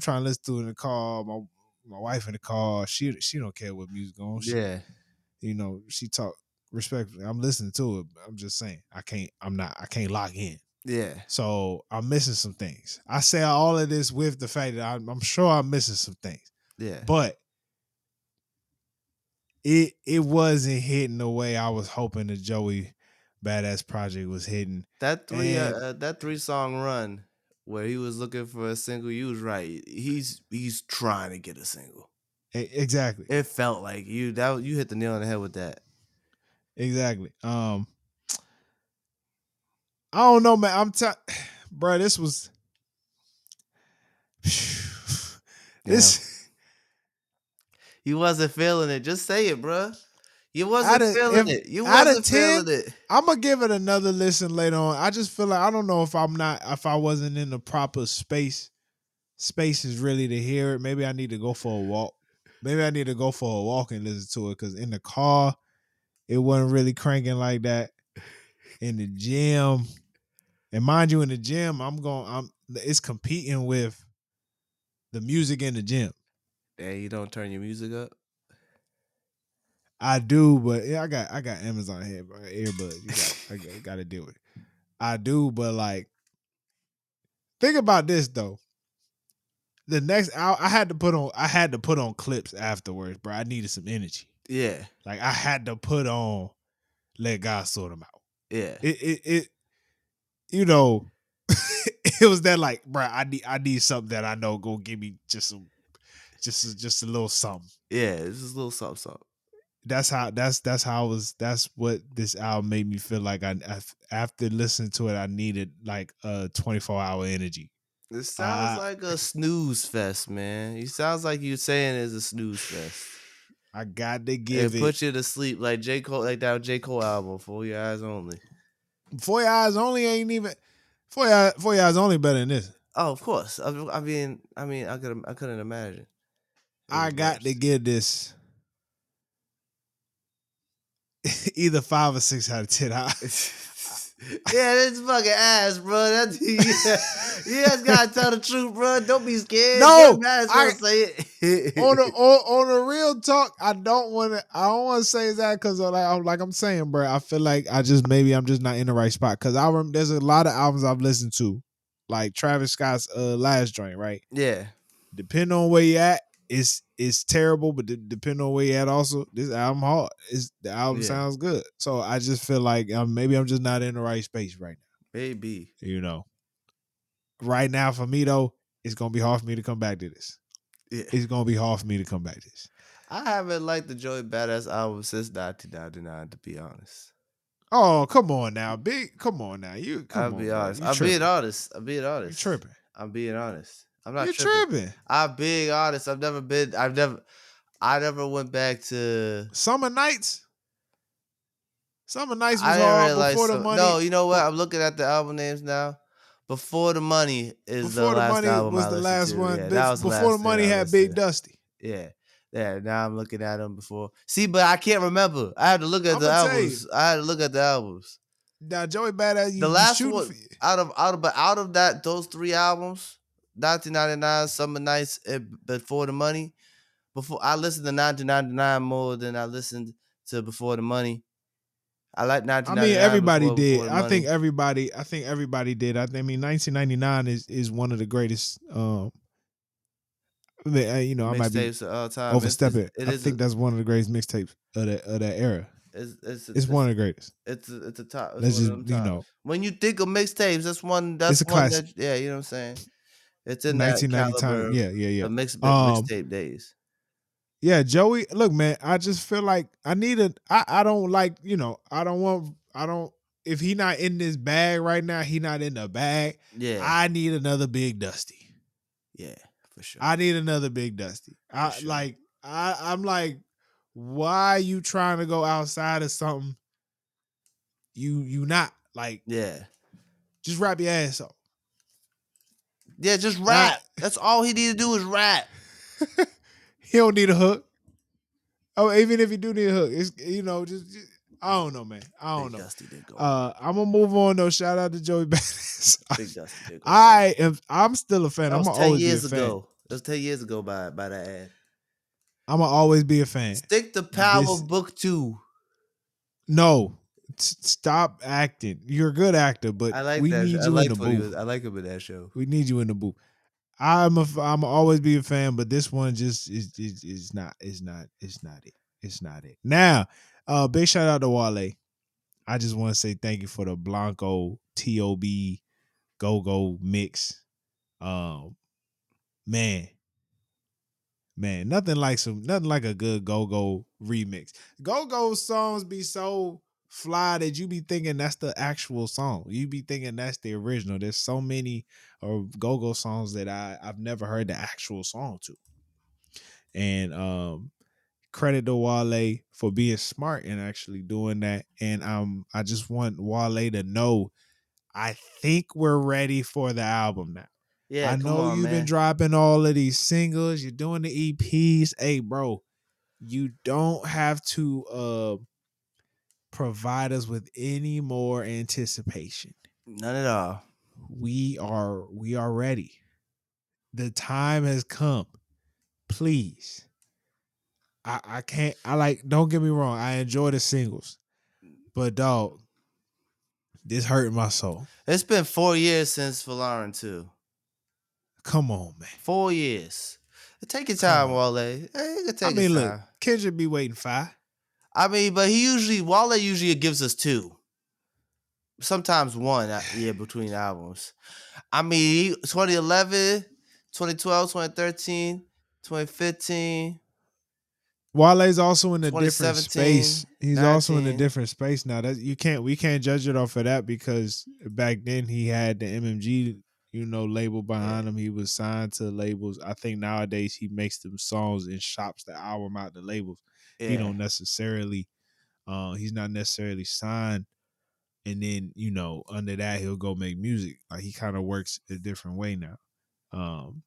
trying to listen to it in the car. My wife in the car, she don't care what music on.
Yeah.
She talk respectfully. I'm listening to it. I'm just saying I can't lock in.
Yeah.
So I'm missing some things. I say all of this with the fact that I'm sure I'm missing some things,
Yeah.
but it wasn't hitting the way I was hoping the Joey Badass project was hitting. And
That 3 song run where he was looking for a single, you was right. He's trying to get a single.
Exactly,
It felt like you hit the nail on the head with that.
exactly. I don't know, man. Bro, this was
Yeah.
this
You wasn't feeling it. Just say it, bruh. You
out
wasn't
of
feeling
if
it. You
out of
wasn't
10,
feeling it.
I'm gonna give it another listen later on. I just feel like I don't know if I wasn't in the proper space is really to hear it. Maybe I need to go for a walk. Maybe I need to go for a walk and listen to it because in the car, it wasn't really cranking like that. In the gym, and mind you, in the gym, it's competing with the music in the gym.
Hey, you don't turn your music up?
I do, but yeah, I got Amazon here, bro. Earbuds. I got to deal with it. I do, but like, think about this though. The next hour, I had to put on clips afterwards, bro. I needed some energy.
Yeah.
Like I had to put on Let God Sort Them Out.
Yeah.
It you know, it was that like, bro, I need something that I know go give me just a little something.
Yeah. It's just a little something, something.
That's how I was. That's what this album made me feel like. After listening to it, I needed like a 24-hour energy.
It sounds
I
like a snooze fest, man. It sounds like you saying it's a snooze fest.
I got to give
It
it
put you to sleep like J. Cole, like that J. Cole album, For Your Eyes Only.
4 hours only ain't even 4 hours only better than this.
Oh, of course. I couldn't imagine it
I
was
got to
worse.
give this either 5 or 6 out of 10.
Yeah, this fucking ass, bro. You just gotta tell the truth, bro. Don't be scared. You
No,
might as well
I
say
on the
it.
on the real talk, I don't want to say that because like I'm saying, bro. I feel like I'm just not in the right spot because there's a lot of albums I've listened to, like Travis Scott's last joint, right?
Yeah,
Depending on where you at, it's terrible, but depending on where you at, also this album hard. The album
yeah,
sounds good, so I just feel like maybe I'm just not in the right space right
maybe.
now. Right now for me though, it's gonna be hard for me to come back to this.
Yeah,
It's gonna be hard for me to come back to this.
I haven't liked the Joey Badass album since 1999, to be honest.
Oh, come on now, big. Come on now, you
I'll
come
be
on, bro.
honest.
You tripping?
I'm being
You
honest.
tripping?
I'm being honest. I'm not
You
tripping.
tripping?
I'm being honest. I never went back to.
Summer nights. Summer nights was
I didn't
hard
realize
before the
so. No,
money.
you know what?
But
I'm looking at the album names now. Before the Money is the
before the
last
money
album
was
I
the
listened
last
to.
one.
Yeah, that was the
Before the
last thing
money
I
had Big
listened to.
Dusty.
Yeah. Yeah, now I'm looking at them before. See, but I can't remember. I had to look at
I'm
the
gonna tell you
albums. I had to look at the albums.
now, Joey Badass.
The
You
last
shooting for
one out of that those 3 albums, 1999, Summer Nights, and Before the Money. Before I listened to 1999 more than I listened to Before the Money. I like
I mean,
1999
everybody
before
did.
the
I think
Money.
everybody. Did. I mean, 1999 is one of the greatest. I mean, I might be
mixtapes of all time.
overstepping.
It
I
is a
think that's one of the greatest mixtapes of that era.
it's a,
It's one of the greatest.
it's a top. It's
Let's
one of
just
them tops. When you think of mixtapes, that's one.
it's
That's
a
one
classic.
that yeah, you know what I'm saying. It's in that
1990
caliber
time.
of
Yeah, yeah, yeah. Um,
mixtape days.
yeah, Joey. Look, man, I just feel like I need a. I don't like. I don't want. I don't. If he not in this bag right now, he not in the bag.
Yeah,
I need another Big Dusty.
yeah, for sure,
I need another Big Dusty.
for sure.
I'm like, why you trying to go outside of something you not like?
Yeah,
Just rap your ass off.
yeah, just
I,
rap. That's all he need to do is rap.
he don't need a hook. Oh, even if you do need a hook, it's just I don't know, man. I don't
Big
know.
Dusty did go hard.
I'm gonna move on though. Shout out to Joey Badass.
Big Dusty did go hard.
I'm still a fan.
That
I'm
was
gonna
10
always be a
years
fan.
ago. That was 10 years ago by that ad.
I'm gonna always be a fan.
Stick to Power
This
Book 2.
no, stop acting. You're a good actor, but
I like
we
that.
need
I
you in the
liked what he
booth.
was. I like him in that show.
We need you in the booth. I'm always be a fan, but this one just is not it. It's not it. Now, big shout out to Wale. I just want to say thank you for the Blanco TOB Go Go mix. Um, man, nothing like a good Go Go remix. Go Go songs be so fly that you be thinking that's the actual song. You be thinking that's the original. There's so many Go Go songs that I've never heard the actual song to. And credit to Wale for being smart and actually doing that. And I just want Wale to know I think we're ready for the album now.
Yeah,
I
come
know
on,
you've been
man.
dropping all of these singles, you're doing the EPs. Hey, bro, you don't have to provide us with any more anticipation.
None at all.
We are ready. The time has come. Please. I can't I like don't get me wrong. I enjoy the singles. But dog, this hurting my soul.
It's been 4 years since Valorant 2.
Come on, man.
4 years. Take your
Come
time,
on.
Wale. It can
I
take his
mean, look,
time.
Kendrick be waiting 5.
I mean, but Wale usually gives us two. Sometimes one, yeah, between albums. I mean, 2011, 2012, 2013, 2015,
Wale's also in a different
2017,
space. He's also in a
19.
different space now. That we can't judge it off of that because back then he had the MMG, label
Yeah,
behind him. He was signed to labels. I think nowadays he makes them songs and shops the album out the labels. He
yeah.
don't necessarily he's not necessarily signed and then, under that he'll go make music. Like he kind of works a different way now. Um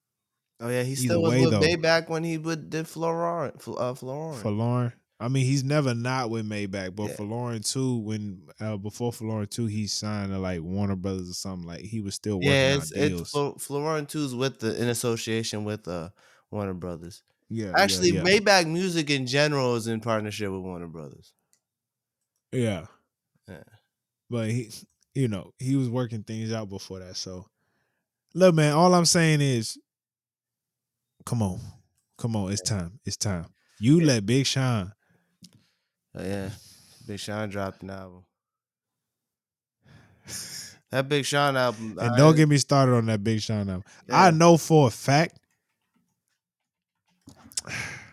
Oh yeah, he
Either
still was
way
with
though,
Maybach when he did Florent.
for
Florent.
Lauren. I mean, he's never not with Maybach, but
Yeah,
for Lauren too, when before for Lauren too, he signed to like Warner Brothers or something. Like he was still working
yeah.
out
It's
deals.
Florent two's with in association with Warner Brothers.
Yeah, yeah,
Actually,
yeah,
Maybach Music in general is in partnership with Warner Brothers.
yeah.
Yeah.
But he was working things out before that. So look, man, all I'm saying is, come on, it's time, You
Yeah.
let Big Sean.
Oh, yeah. Big Sean dropped an album. That Big Sean album,
And don't get me started on that Big Sean album. I
yeah.
know for a fact.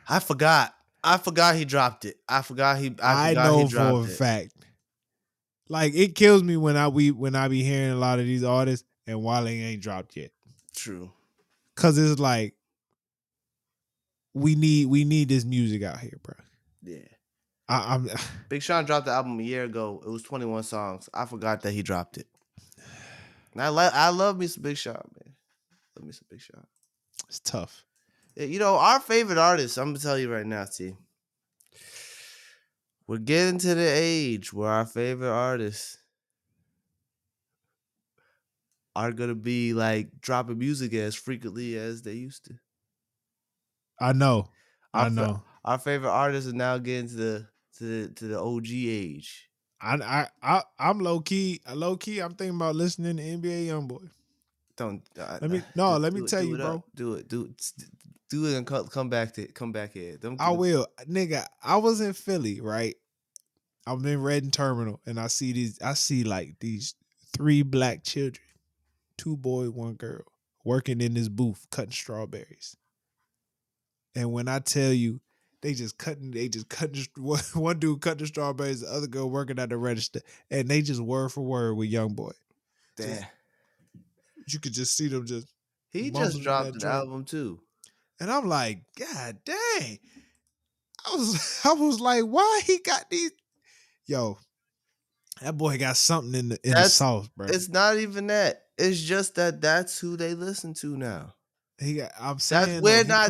I forgot. I forgot he dropped it. I
I
forgot he
know for
dropped
a
it.
fact. Like it kills me when I be hearing a lot of these artists and Wale ain't dropped yet.
True.
Cause it's like we need this music out here, bro.
Yeah.
I'm
Big Sean dropped the album a year ago. It was 21 songs. I forgot that he dropped it. And I love me some Big Sean, man. Love me some Big Sean.
it's tough.
Yeah, our favorite artists, I'm gonna tell you right now, T. We're getting to the age where our favorite artists are gonna be like dropping music as frequently as they used to.
I know.
Our
I
fa-
know.
our favorite artists are now getting to the OG age.
I'm low key. I'm thinking about listening to NBA YoungBoy.
Don't
let me tell
do
you,
it up.
bro.
Do it and come back to come back here. Don't
I will, nigga. I was in Philly, right? I'm in Redden Terminal, and I see like these 3 black children, 2 boys, 1 girl, working in this booth cutting strawberries. And when I tell you, they just cutting one dude cutting the strawberries, the other girl working at the register, and they just word for word with young boy.
damn.
Just you could just see them just
He just
mumbling in
dropped
that
an
joint.
album too.
And I'm like, God dang. I was like, why he got these? Yo, that boy got something in the
That's
sauce, bro.
it's not even that. It's just that that's who they listen to now.
I'm
That's
saying though,
we're not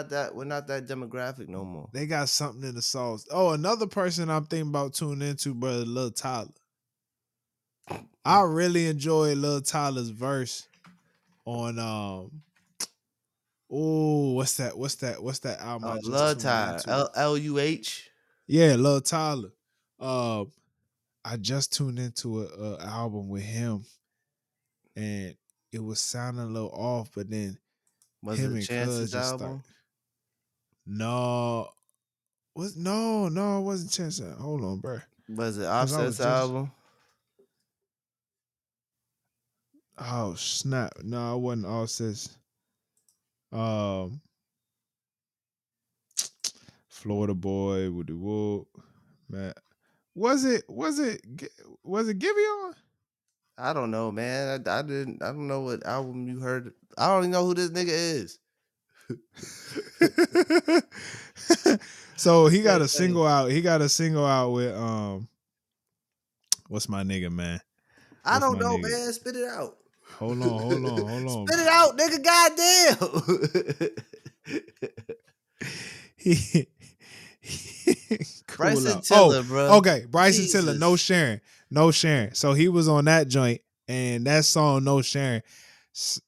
that we're not that demographic no more.
they got something in the sauce. Oh, another person I'm thinking about tuning into, brother, Lil Tyler. I really enjoyed Lil Tyler's verse on what's that album I just
Love
tuned
Tide.
into?
LUH.
Yeah, Lil Tyler. Um I just tuned into a album with him, and it was sounding a little off, but then
Was
him
it
and Cuz
Chance's
just start.
album?
No, it wasn't Chance. Hold on, bro.
Was it
Cause I was
Offset's
just
album?
oh snap. No, it wasn't all sis. Um Florida boy with the whoop. Man. Was it Giveon?
I don't know, man. I don't know what album you heard. I don't even know who this nigga is.
So
I
he got
can't
a
tell you.
single out. He got a single out with what's my nigga, man?
I
What's
don't
my
know,
nigga?
man. Spit it out.
Hold on.
Spit it out, nigga. Goddamn.
he, cool
Bryson
out. Oh,
Tiller, bro.
okay. Bryson Tiller, no
Jesus.
sharing. No sharing. So he was on that joint, and that song, No Sharing,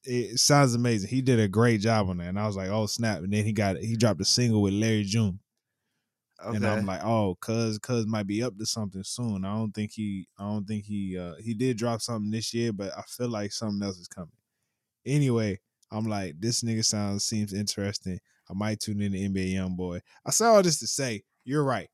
it sounds amazing. He did a great job on that. And I was like, oh, snap. And then he dropped a single with Larry June. And I'm
Okay.
like, oh, cuz might be up to something soon. He did drop something this year, but I feel like something else is coming. Anyway, I'm like, this nigga seems interesting. I might tune in to NBA Youngboy. I say all this to say, you're right.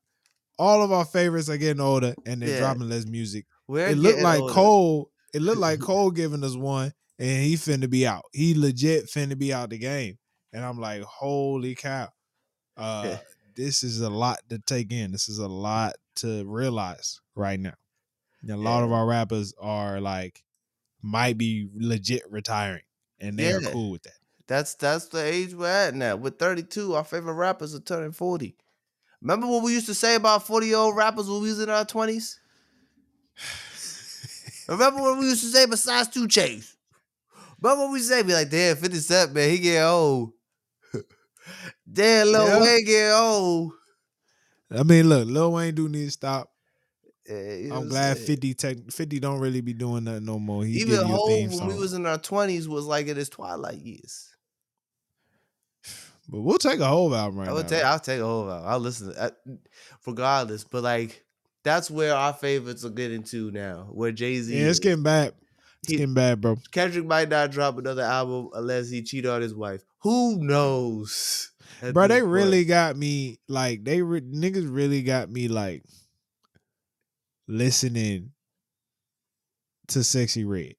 All of our favorites are getting older and they're
Yeah.
dropping less music.
We're getting older.
It looked like Cole giving us one, and he finna be out. He legit finna be out the game. And I'm like, holy cow.
Yeah.
Uh, this is a lot to take in. This is a lot to realize right now. And a lot of
Yeah.
our rappers are like might be legit retiring, and they are
Yeah.
cool with that.
That's the age we're at now. With 32, our favorite rappers are turning 40. Remember what we used to say about 40-year-old rappers when we was in our 20s? Remember what we used to say besides 2 Chainz? Remember what we say? Be like, damn, 50 Cent, man, he getting old. Damn, Lil
Yeah.
Wayne getting old.
I mean, look, Lil Wayne do need to stop.
Yeah, you know what
I'm
I'm
glad
saying?
50 don't really be doing that no more. He
Even
give you a
Hove,
theme
when we
song.
was in our 20s, was like in his twilight years.
But we'll take a whole album right now, though.
I'll take a whole out. I'll listen to regardless. But like, that's where our favorites are getting to now. Where Jay-Z
Yeah, it's
is.
getting bad. It's
He
getting bad, bro.
Kendrick might not drop another album unless he cheat on his wife. Who knows at
Bro,
this
they
point?
really got me like niggas really got me like listening to Sexy Red.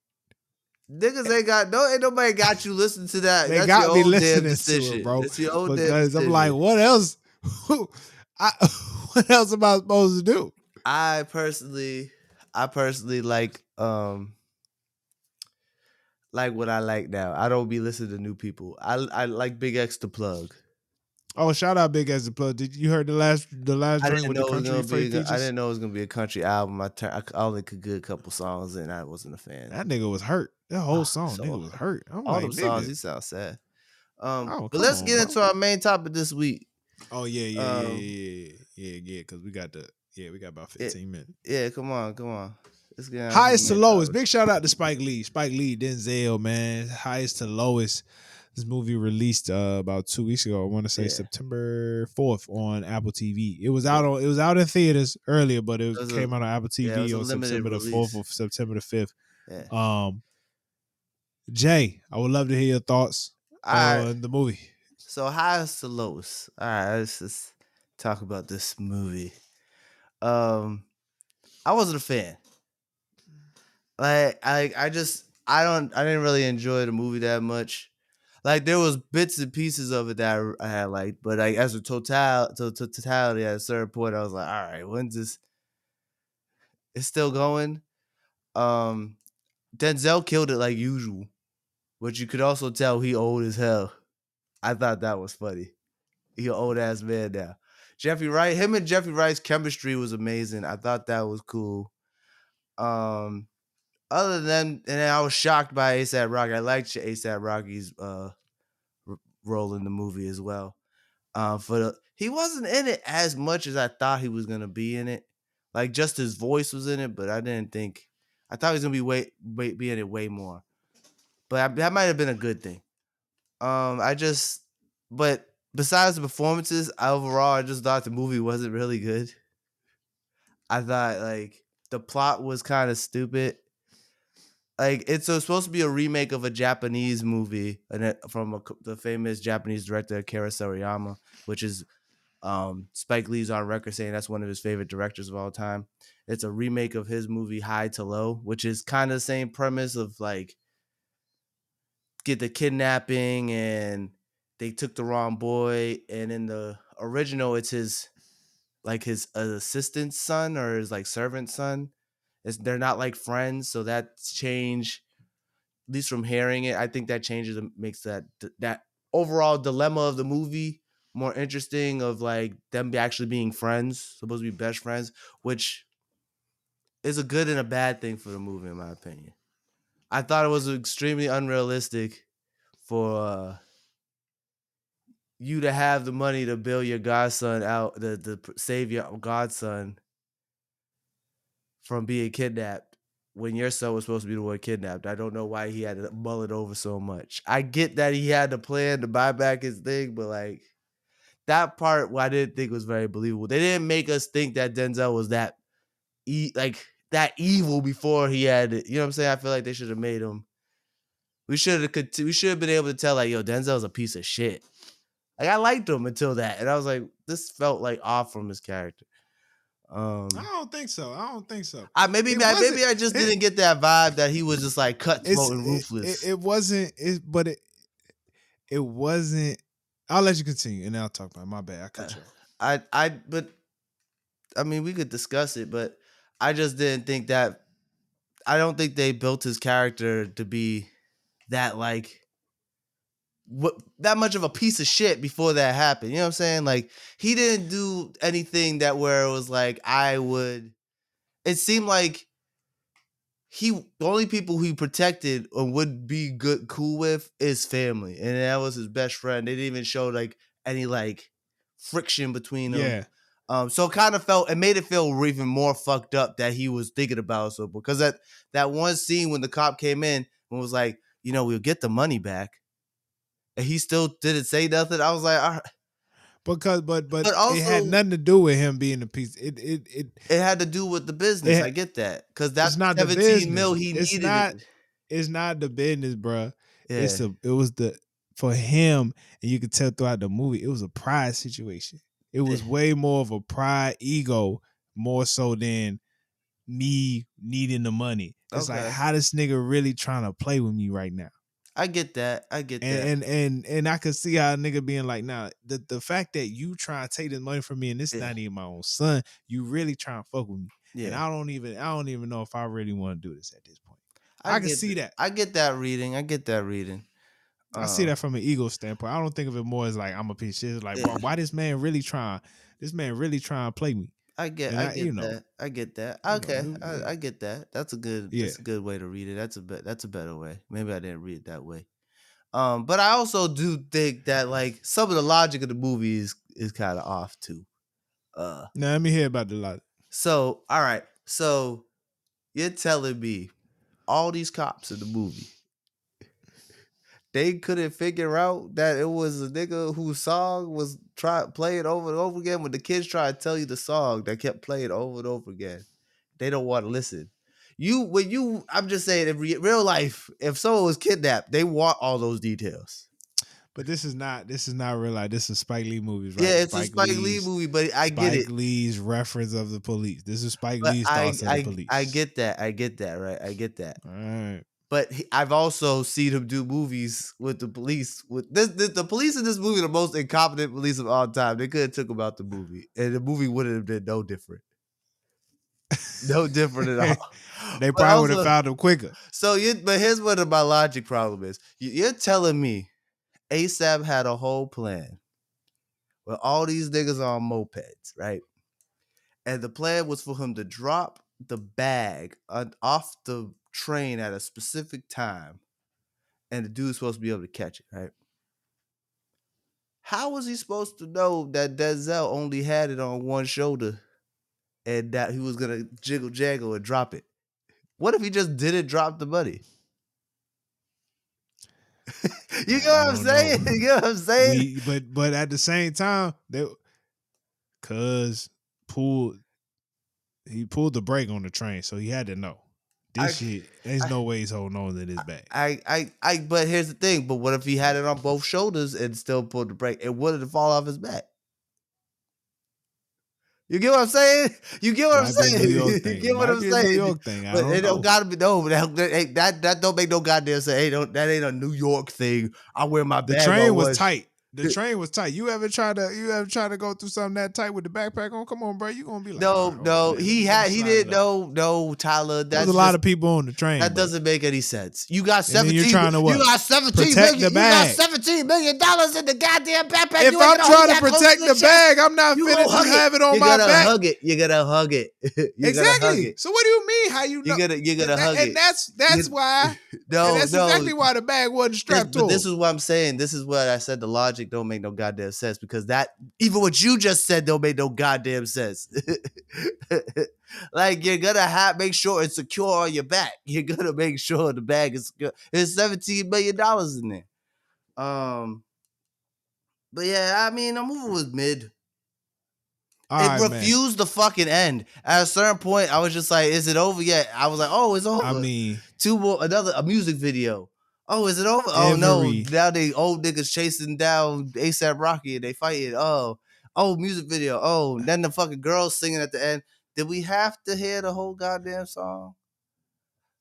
Niggas ain't nobody got you listen to that.
They
That's your
got me
own damn
listening to it,
decision.
bro,
That's your own damn
because I'm like,
decision.
what else? I, what else am I supposed to do?
I personally like what I like now. I don't be listening to new people. I like Big X to plug.
Oh, shout out Big as the Plug. Did you heard the last
I
drink
didn't
with the
know it was
country
gonna
Free
be. I
features?
didn't know it was gonna be a country album. I only could get a couple songs, and I wasn't a fan.
That nigga was hurt. That whole
Oh,
song, nigga
so
was hurt. I'm
all
like,
them songs,
nigga,
he sounds sad.
oh
But
come
let's
on,
get
bro.
into our main topic this week.
Oh
Um,
yeah. Because we got about
yeah,
15 minutes.
yeah. Come on. Let's get on to the
Highest to
main
lowest.
topic.
Big shout out to Spike Lee. Spike Lee, Denzel, man. Highest to lowest. This movie released about 2 weeks ago. I want to say
Yeah,
September 4th on Apple TV.
yeah.
It was out in theaters earlier, but
It was a
came out on Apple
it
TV
was a
on
limited
September the 4th
release.
or September the 5th.
Yeah,
Um, Jay, I would love to hear your thoughts
All right.
on the movie.
So highest to lowest. All right, let's just talk about this movie. Um, I wasn't a fan. Like I didn't really enjoy the movie that much. Like there was bits and pieces of it that I had liked, but like as a totality at a certain point, I was like, all right, when's this? It's still going. Um, Denzel killed it like usual, but you could also tell he old as hell. I thought that was funny. He an old ass man now. Jeffrey Wright, him and Jeffrey Wright's chemistry was amazing. I thought that was cool. Um, Other than, and then I was shocked by ASAP Rocky. I liked ASAP Rocky's role in the movie as well. He wasn't in it as much as I thought he was gonna be in it. Like just his voice was in it, but I didn't think. I thought he was gonna be in it way more. But that might have been a good thing. I just, but besides the performances, overall, I just thought the movie wasn't really good. I thought like the plot was kind of stupid. Like it's supposed to be a remake of a Japanese movie from the famous Japanese director Akira Toriyama, which is Spike Lee's on record saying that's one of his favorite directors of all time. It's a remake of his movie High to Low, which is kind of the same premise of like get the kidnapping and they took the wrong boy, and in the original it's his assistant's son or his like servant son. They're not like friends, so that's changed. At least from hearing it, I think that changes and makes that overall dilemma of the movie more interesting. Of like them actually being friends, supposed to be best friends, which is a good and a bad thing for the movie, in my opinion. I thought it was extremely unrealistic for you to have the money to bail your godson out, the save your godson from being kidnapped when your son was supposed to be the one kidnapped. I don't know why he had to mull it over so much. I get that he had the plan to buy back his thing, but like that part, I didn't think was very believable. They didn't make us think that Denzel was like that evil before he had it. You know what I'm saying? I feel like they should have made him. We should have been able to tell like, yo, Denzel's a piece of shit. Like I liked him until that, and I was like, this felt like off from his character.
I don't think so. I don't think so.
I maybe
It wasn't.
maybe I just
It,
didn't get that vibe that he was just like cutthroat and ruthless.
it wasn't. It wasn't. I'll let you continue, and then I'll talk about it. My bad. I
Uh,
cut you off.
but I mean, we could discuss it, but I just didn't think that. I don't think they built his character to be that like that much of a piece of shit before that happened. You know what I'm saying? Like he didn't do anything that where it was like I would. It seemed like the only people he protected or would be cool with is family, and that was his best friend. They didn't even show like any like friction between them.
Yeah,
So it kind of it made it feel even more fucked up that he was thinking about so because that one scene when the cop came in and was like, we'll get the money back, and he still didn't say nothing. I was like, all right.
because but
But
it had
also
nothing to do with him being a piece.
it had to do with the business. I
It
get that because
it's
that
not the
17
business.
mil he needed it.
It's not the business, bruh.
Yeah,
It was the for him, and you could tell throughout the movie, it was a pride situation. It was way more of a pride ego, more so than me needing the money. It's like,
okay.
how this nigga really trying to play with me right now?
I get that. I get that.
And I could see how a nigga being like, nah, the fact that you trying to take this money from me and this
Yeah.
not even my own son, you really trying to fuck with me. And
Yeah.
I don't even know if I really want to do this at this point.
I
I can
get
see that.
I get that reading. I get that reading.
I see
Uh
that from an ego standpoint. I don't think of it more as like I'm a piece of shit. It's like,
yeah.
bro, why this man really trying to play me? And
I
I,
get that. I get that. Okay. I get that.
yeah.
That's a good way to read it. That's a better way. Maybe I didn't read it that way. But I also do think that like some of the logic of the movie is kind of off too. Uh
Now let me hear about the lot.
so all right. So you're telling me all these cops in the movie they couldn't figure out that it was a nigga whose song was playing over and over again when the kids try to tell you the song that kept playing over and over again. They don't want to listen. I'm just saying, in real life, if someone was kidnapped, they want all those details.
But this is not real life. This is Spike Lee movies,
Yeah,
right?
it's a Spike Lee movie, but I get
Spike
it.
Lee's reference of the police. This is Spike
But
Lee's thoughts of the
I
police.
get that. I get that, right? I get that.
All right.
But I've also seen him do movies with the police. With the police in this movie, the most incompetent police of all time. They could have took him out the movie, and the movie wouldn't have been no different. No different at all.
They
But
probably would have
also,
found him quicker.
but here's what my logic problem is. You're telling me ASAP had a whole plan with all these niggas on mopeds, right? And the plan was for him to drop the bag off the train at a specific time, and the dude's supposed to be able to catch it, right? How was he supposed to know that Denzel only had it on one shoulder and that he was gonna jiggle jaggle and drop it? What if he just didn't drop the money? You get
I
what I'm
don't know.
saying? You get what I'm saying?
But at the same time, cuz he pulled the brake on the train, so he had to know.
I,
This shit, there's
I,
no way he's holding on to this bag.
but here's the thing. But what if he had it on both shoulders and still pulled the brake? It wouldn't fall off his back. You get what I'm saying? You get what I'm
Might be a New
saying?
York
You
thing. It
get what
might
I'm
be a New
saying?
York thing. I
But
don't
it don't
know.
gotta be that don't make no goddamn sense. That ain't a New York thing. I wear my
The
bag
train
on
was
one.
tight. The train was tight. You ever try to go through something that tight with the backpack on? Come on, bro. You gonna be like, all right, hold on,
No.
man. Let me
He
slide it
didn't
up.
know. No, Tyler.
There was a lot of people on the train,
That
bro.
doesn't make any sense. You got
And then you're
17.
trying to
You
what?
got 17
Protect
million.
the
You got
bag.
$17 million in the goddamn backpack.
If
You ain't
I'm
gonna hold
trying to
that close to
protect
your
the
chest.
bag, I'm not
You
finna
gonna hug
just
it.
have it on
You
my
gotta
back.
hug it. You gotta hug it. You gotta hug
Exactly.
it.
So what do you mean? How you know?
You gotta hug
And
it.
that's why. And
No,
that's exactly why the bag wasn't strapped to
But this
him.
is what I'm saying. This is what I said. The logic don't make no goddamn sense because that even what you just said don't make no goddamn sense. Like you're gonna make sure it's secure on your back. You're gonna make sure the bag is secure. There's $17 million in there. But yeah, I mean the movie was mid.
All
It
right, man.
refused the fucking end. At a certain point, I was just like, "Is it over yet?" I was like, "Oh, it's
I
over."
mean,
A music video. Oh, is it over? Oh no,
every
now they old niggas chasing down ASAP Rocky and they fighting. Music video. Oh, then the fucking girls singing at the end. Did we have to hear the whole goddamn song?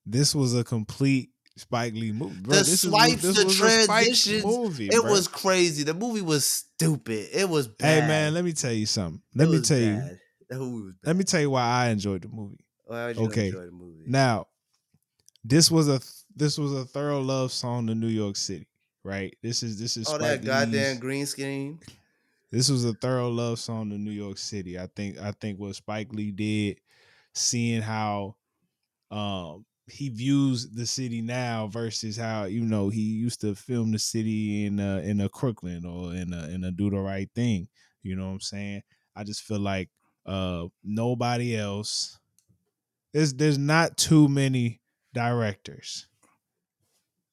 this was a complete Spike Lee movie, bro.
The swipes,
This
the
was a Spike
transitions,
movie,
it
bro.
was crazy. The movie was stupid. It was
Hey,
bad.
man, let me tell you something.
It was bad. The movie was
Let me
bad.
tell you why I enjoyed the movie.
Why would you
Okay,
enjoy the movie?
now this was a thorough love song to New York City, right? This is
Oh,
Spike
that goddamn
Lee's.
green screen.
This was a thorough love song to New York City. I think what Spike Lee did, seeing how he views the city now versus how he used to film the city in a Crooklyn or in a Do the Right Thing. You know what I'm saying? I just feel like nobody else. There's not too many directors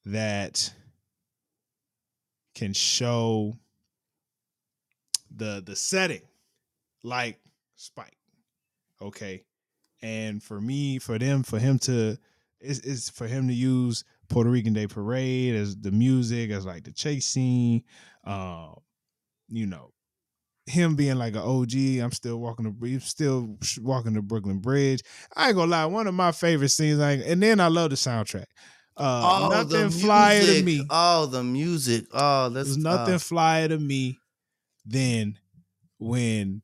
that can show the setting like Spike. Okay. And for him to is for him to use Puerto Rican Day Parade as the music, as like the chase scene, um, you know, him being like an OG. Still walking the Brooklyn Bridge. I ain't gonna lie, one of my favorite scenes. And then I love the soundtrack.
Oh, the
Nothing flyer to
music.
me.
Oh, the music. Oh,
There's
that's
nothing flyer to me than when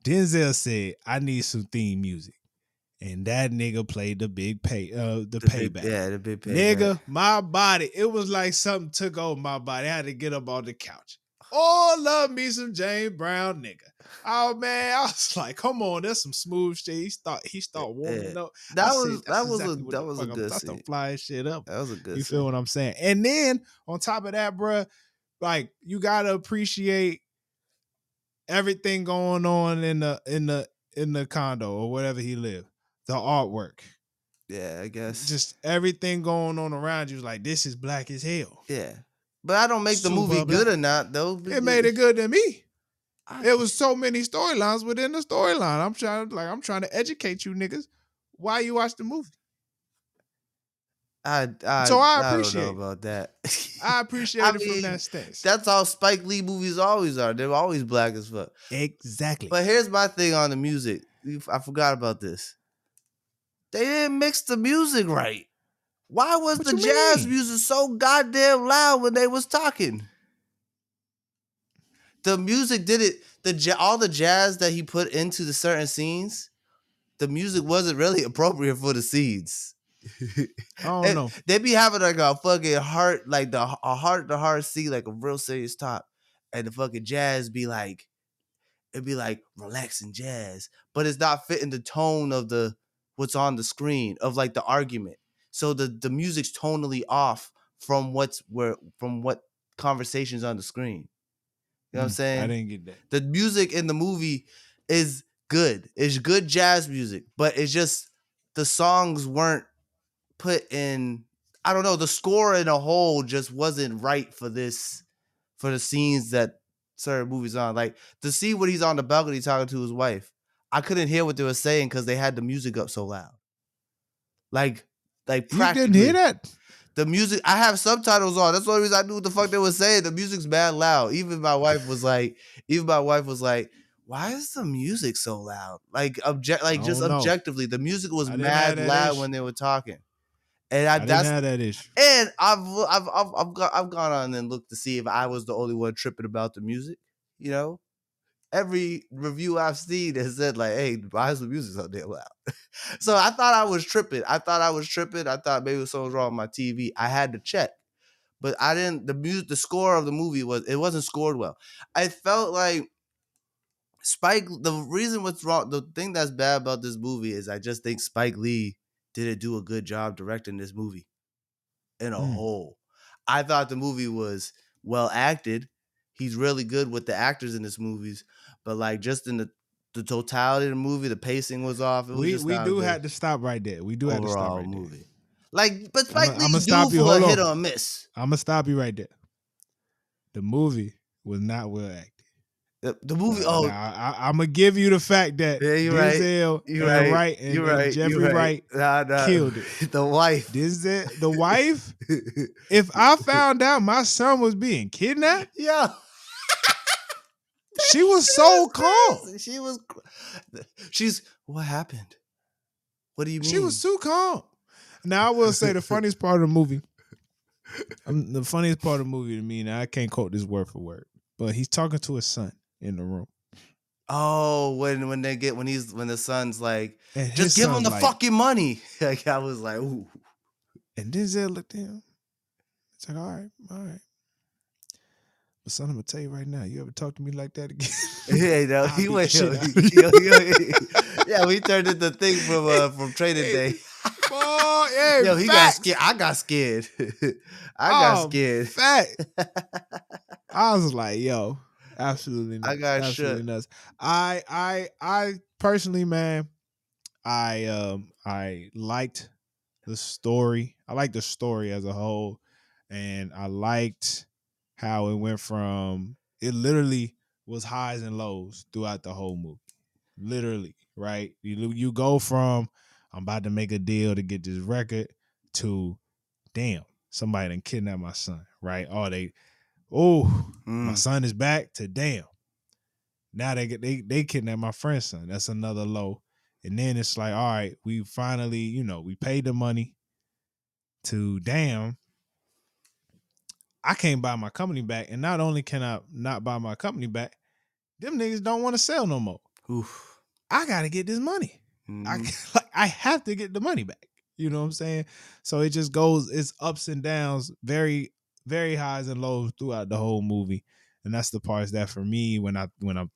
Denzel said, "I need some theme music." And that nigga played the payback.
the big payback.
Nigga, my body, it was like something took over my body. I had to get up on the couch. Oh, love me some James Brown, nigga. Oh man, I was like, come on, that's some smooth shit. He start warming
Yeah.
up. I said, that's exactly what
That
the
was a
fuck I'm
good
start
scene.
flying shit up.
That was a good
You feel
scene.
what I'm saying? And then on top of that, bruh, like you gotta appreciate everything going on in the condo or whatever he lived. The artwork,
Yeah, I guess.
just everything going on around you is like, this is black as hell.
Yeah. But I don't make the movie
Super
good
black.
or not, though.
It made it good to me.
I,
There was so many storylines within the storyline. I'm trying to educate you niggas. why you watch the movie.
I I
So I
I don't know
appreciate it.
about that.
I
I
appreciate it from
mean,
that stance.
that's how Spike Lee movies always are. They're always black as fuck.
Exactly.
But here's my thing on the music. I forgot about this. They didn't mix the music right. Why was
What
the
you
jazz
mean?
music so goddamn loud when they was talking? The music did it. All the jazz that he put into the certain scenes, the music wasn't really appropriate for the scenes.
I don't know.
They be having like a fucking heart, like a heart to heart scene, like a real serious talk, and the fucking jazz be like, it'd be like relaxing jazz, but it's not fitting the tone of the what's on the screen of like the argument. So the music's tonally off from from what conversations on the screen. You know what I'm
I
saying?
didn't get that.
The music in the movie is good. It's good jazz music, but it's just the songs weren't put in. I don't know. The score in a whole just wasn't right for the scenes that certain movies on. Like to see when he's on the balcony talking to his wife, I couldn't hear what they were saying because they had the music up so loud. Like, like
You didn't hear
practically.
that?
The music, I have subtitles on. That's the only reason I knew what the fuck they were saying. The music's mad loud. Even my wife was like, why is the music so loud?
I
Just
don't know.
objectively, the music was
I didn't have
mad
that
loud
issue.
when they were talking. And
I didn't have that issue.
I've gone on and looked to see if I was the only one tripping about the music. You know, every review I've seen has said like, "Hey, why is the music so damn loud?" So I thought I was tripping. I thought maybe something was wrong with my TV. I had to check, but I didn't. The score of the movie wasn't scored well. I felt like Spike. The reason what's wrong, the thing that's bad about this movie is I just think Spike Lee didn't do a good job directing this movie in a
Mm.
whole. I thought the movie was well acted. He's really good with the actors in his movies, but like just in the totality of the movie, the pacing was off. It was just
We
not a
do
good
have to stop right there. We do have to stop
overall
right there.
movie. Like, but
I'm
Spike
gonna
Lee
stop
due
you.
for a
Hold
hit
on.
or a miss.
I'm gonna stop you right there. The movie was not well acted.
The movie.
Now
Oh,
I'm gonna give you the fact that
yeah, you're right.
Denzel
You're
and
right.
Wright
You're
and
right. You're
Jeffrey
right.
Wright
Nah.
killed it.
The wife.
Denzel, the wife. If I found out my son was being kidnapped,
Yeah.
she was
She
so
was
calm.
crazy. She's. What happened? What do you
She was
mean?
too calm. Now I will say the funniest part of the movie. The funniest part of the movie to me. Now I can't quote this word for word, but he's talking to his son in the room,
Oh, when when the son's like,
and
just
his
give him
son's
the
like,
fucking money. Like I was like, ooh.
and Denzel looked at him. It's like, all right. But son, I'm gonna tell you right now, you ever talk to me like that again?
Yeah, no,
I'll
he
beat the
went.
shit out of
Yeah, we turned into the thing from Trading
you.
Day.
Boy, hey,
Yo, he got scared.
facts.
I got scared. I got
Oh,
scared.
fact. I was like, yo, absolutely
I
nuts.
got
Absolutely
shook.
nuts. I personally, man, I liked the story. I liked the story as a whole. And I liked how it went from it literally was highs and lows throughout the whole movie. Literally, right? You go from I'm about to make a deal to get this record to damn, somebody done kidnapped my son, right? My
Mm.
son is back to damn. Now they kidnapped my friend's son. That's another low. And then it's like, all right, we finally, we paid the money to damn. I can't buy my company back. And not only can I not buy my company back, them niggas don't want to sell no more.
Oof.
I gotta get this money.
Mm.
I have to get the money back. You know what I'm saying? So it just goes, it's ups and downs, very, very highs and lows throughout the whole movie. And that's the parts that for me, when I'm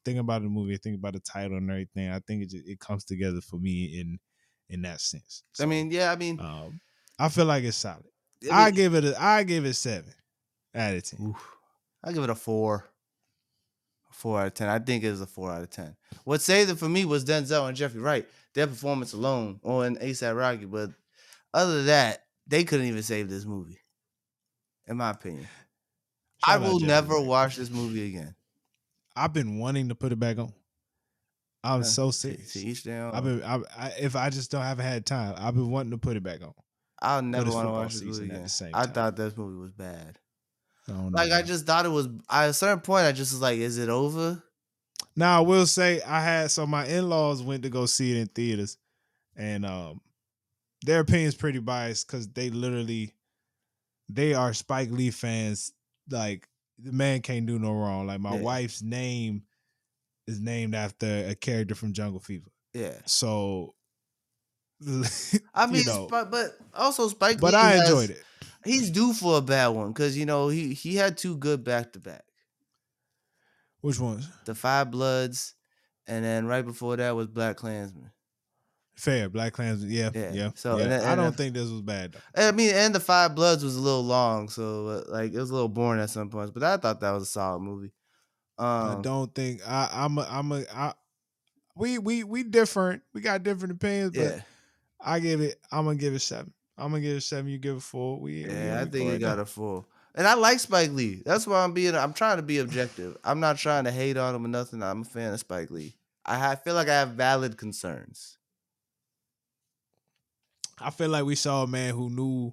thinking about the movie, I think about the title and everything, I think it comes together for me in that sense.
I
So
mean, yeah.
I feel like it's solid.
I mean,
I give it 7 out of 10.
oof. I give it a 4. 4 out of 10. I think it is a 4 out of 10. What saved it for me was Denzel and Jeffrey Wright. Their performance alone on ASAP Rocky. But other than that, they couldn't even save this movie, in my opinion. I
Shout out
will
Jeffrey
never
Wright.
watch this movie again.
I've been wanting to put it back on. I'm so
To
serious.
each their
I've
own.
been if I just don't haven't had time, I've been wanting to put it back on
I'll
because
never
it's
want to
football
watch this movie
season at the
again.
same
I
time.
thought this movie was bad.
I don't know,
Like I
man.
just thought it was. At a certain point, I just was like, "Is it over?"
Now I will say I had so my in-laws went to go see it in theaters, and their opinion's pretty biased because they are Spike Lee fans. Like the man can't do no wrong. Like my
Yeah,
wife's name is named after a character from Jungle Fever.
yeah.
So
I
you
mean,
know,
but also Spike
but
Lee
I enjoyed
has.
it.
He's due for a bad one because he had two good back to back.
Which ones?
The Five Bloods, and then right before that was Black Klansman.
Fair, Black Klansman. Yeah,
Yeah.
yeah,
So
yeah. I
and
don't think this was bad though.
I mean, and the Five Bloods was a little long, so like it was a little boring at some points. But I thought that was a solid movie.
I
Um,
don't think we different. We got different opinions, but
yeah,
I'm gonna give it 7. I'm gonna give it 7. You give it 4. We
yeah,
on
I
equal
think it
right
got
there.
a full. And I like Spike Lee. That's why I'm trying to be objective. I'm not trying to hate on him or nothing. I'm a fan of Spike Lee. Feel like I have valid concerns.
I feel like we saw a man who knew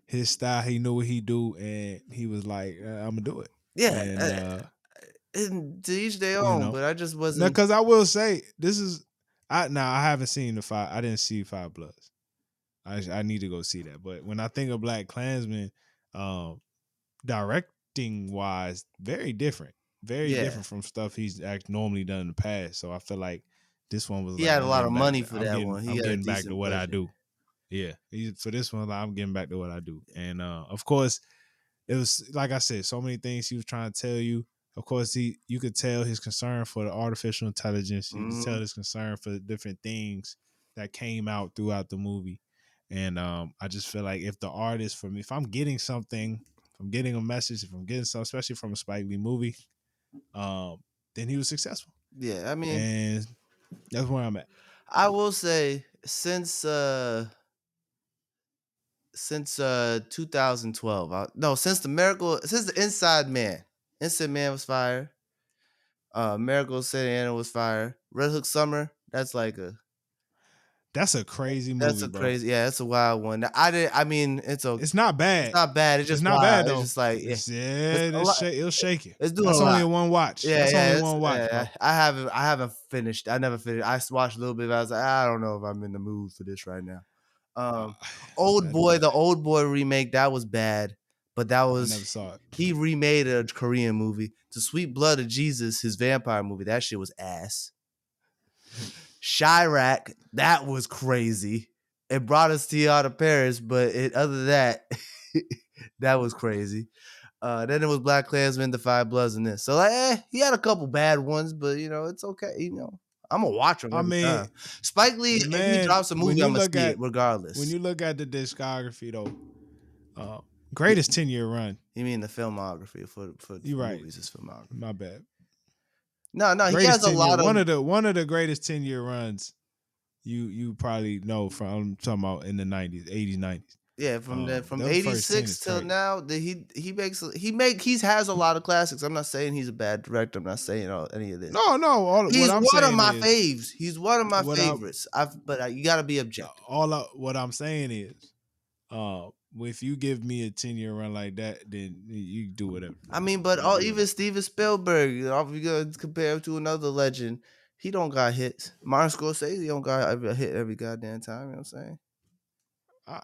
his style. He knew what he do, and he was like, "I'm gonna do it."
Yeah,
And
and to each their
you
own.
know,
But I just
now
wasn't.
because I will say this is I haven't seen the five. I didn't see Five Bloods. I need to go see that. But when I think of Black Klansman, um, directing wise, very
Yeah,
different from stuff he's normally done in the past. So I feel like this one was
he
like
had a lot of money for that one. He
I'm
got a
getting back to
decent
what I
budget.
do. Yeah, for this one, like, I'm getting back to what I do, and of course, it was like I said, so many things he was trying to tell you. Of course, you could tell his concern for the artificial intelligence. You could tell
Mhm.
his concern for the different things that came out throughout the movie. And I just feel like if the artist for me, if I'm getting something, if I'm getting a message, if I'm getting something, especially from a Spike Lee movie, um, then he was successful.
Yeah, I mean,
And that's where I'm at.
I will say since 2012, no, since the Inside Man was fire. Miracle City Anna was fire. Red Hook Summer,
That's a crazy
that's
movie,
a
bro.
crazy, yeah, that's a wild one. I didn't. I mean,
It's not
it's
bad.
not bad. It's
It's
just
not bad
wild. It's
though.
just like yeah,
It's
it's
yeah,
a lot.
it'll shake you.
It's doing a
That's only
lot.
a one watch.
Yeah,
That's only
yeah,
one watch,
yeah.
bro.
I haven't finished. I never finished. I watched a little bit. I was like, I don't know if I'm in the mood for this right now.
Uh,
Um, Old
that's
Boy,
bad.
the Old Boy remake that was bad, but
I never saw it.
he remade a Korean movie. The Sweet Blood of Jesus, his vampire movie. That shit was ass. Chirac, that was crazy. It brought us to out of Paris, but other than that, that was crazy. Then it was Black Klansman, The Five Bloods, and this. So he had a couple bad ones, but it's okay. I'm gonna watch him
I
every
mean,
time. Spike Lee,
the
if he
man,
drops a movie, I'm gonna see it
when
regardless.
you look at the discography though, greatest 10-year run.
You mean the filmography for
You're right.
movies is filmography?
My bad.
No, he has
Greatest
a
10-year,
lot of
one of the greatest 10-year runs you probably know from I'm talking about in the 90s, 80s, 90s.
yeah from
Them first 10 is
'86 till
crazy.
now. He has a lot of classics. I'm not saying he's a bad director. I'm not saying any of this.
No,
He's one of my faves. He's one of my
what I'm
favorites. You got to be objective.
what I'm saying is, if you give me a 10-year run like that, then you do whatever.
I mean, but
You do
even
whatever.
Steven Spielberg, if you're gonna compare him to another legend, he don't got hits. Martin Scorsese don't got a hit every goddamn time. You know what I'm saying?
I,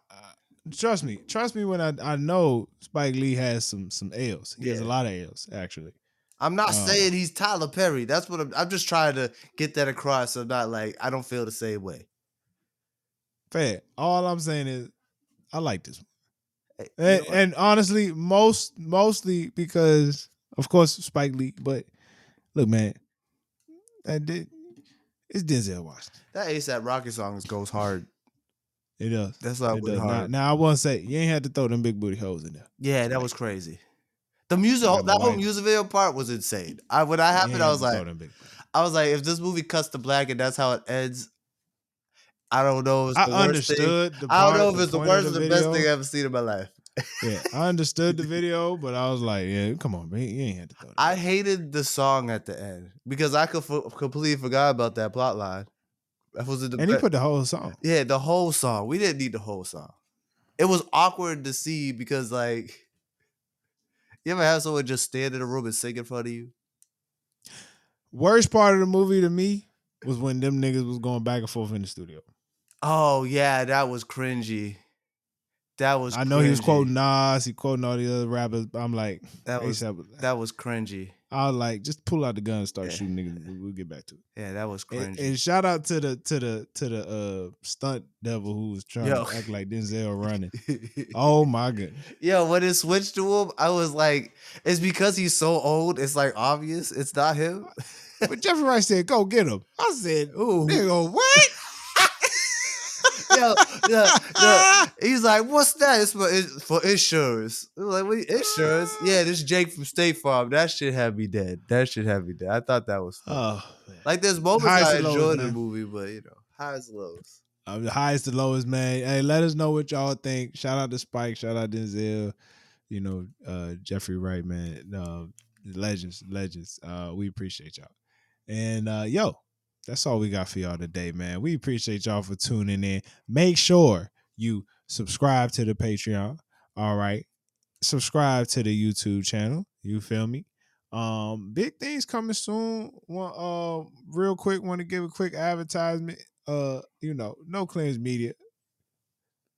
trust me when I know Spike Lee has some L's. He has a
Yeah.
lot of L's actually.
I'm not
Uh,
saying he's Tyler Perry. That's what I'm just trying to get that across. So I'm not like I don't feel the same way.
fair. All I'm saying is I like this one.
Hey, you know what?
And honestly, mostly because of course Spike Lee, but look, man, that did, it's Denzel Washington.
That ASAP Rocky song goes hard.
It does.
That song
It
went
does.
hard.
Now I want to say you ain't had to throw them big booty hoes in there.
Yeah, that was
Like
crazy. The music,
I got my
that whole
wife.
music video part was insane. When that
You
happened,
ain't had to throw them big booty.
I was like, if this movie cuts to black and that's how it ends, I don't know if it's
I
the worst thing.
understood
I don't know if
the
it's the
point of
worst
the
or the best thing I've
video.
ever seen in my life.
Yeah, I understood the video, but I was like, yeah, come on, man, you ain't had to throw that
I
out.
hated the song at the end because I completely forgot about that plot line. That was the
And he put the whole song.
yeah, the whole song. We didn't need the whole song. It was awkward to see because, like, you ever have someone just stand in a room and sing in front of you?
Worst part of the movie to me was when them niggas was going back and forth in the studio.
Oh yeah, that was cringy. That was
I know he was
cringy.
quoting Nas, he quoting all the other rappers, but I'm like,
That was
ASAP.
that was cringy.
I was like, just pull out the gun and start
Yeah,
shooting niggas. We'll get back to it.
yeah, that was cringy.
And shout out to the stunt devil who was trying
Yo,
to act like Denzel running. Oh my goodness.
yo, when it switched to him, I was like, it's because he's so old. It's like obvious it's not him.
But Jeffrey Wright said, go get him. I said,
Ooh,
nigga, what?
yo, yeah. He's like, what's that? It's for insurance. I'm like, what insurance? Yeah, this Jake from State Farm. That shit had me dead. That shit had me dead. I thought that was funny.
Oh man.
Like, there's moments
Highest
I
and lows,
enjoyed in the
man.
movie, but highs and lows.
The highest to lowest, man. Hey, let us know what y'all think. Shout out to Spike. Shout out Denzel. Jeffrey Wright, man. Legends. We appreciate y'all. And that's all we got for y'all today, man. We appreciate y'all for tuning in. Make sure you subscribe to the Patreon. All right. Subscribe to the YouTube channel. You feel me? Big things coming soon. Real quick, want to give a quick advertisement. No Cleanse Media.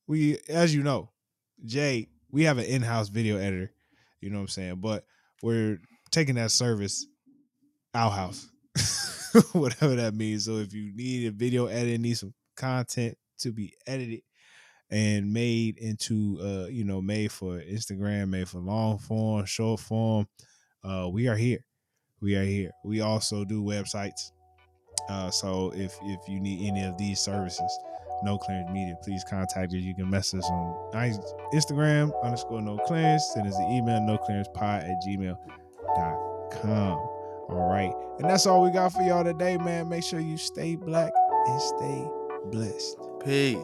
We, as you know, Jay, we have an in-house video editor. You know what I'm saying? But we're taking that service our house. Whatever that means. So if you need a video edit, need some content to be edited and made into made for Instagram, made for long form, short form, we are here. We also do websites. So if you need any of these services, No Clearance Media, please contact us. You can message us on Instagram _No Clearance. Send us an email, noclearancepod@gmail.com. All right. And that's all we got for y'all today, man. Make sure you stay black and stay blessed.
Peace.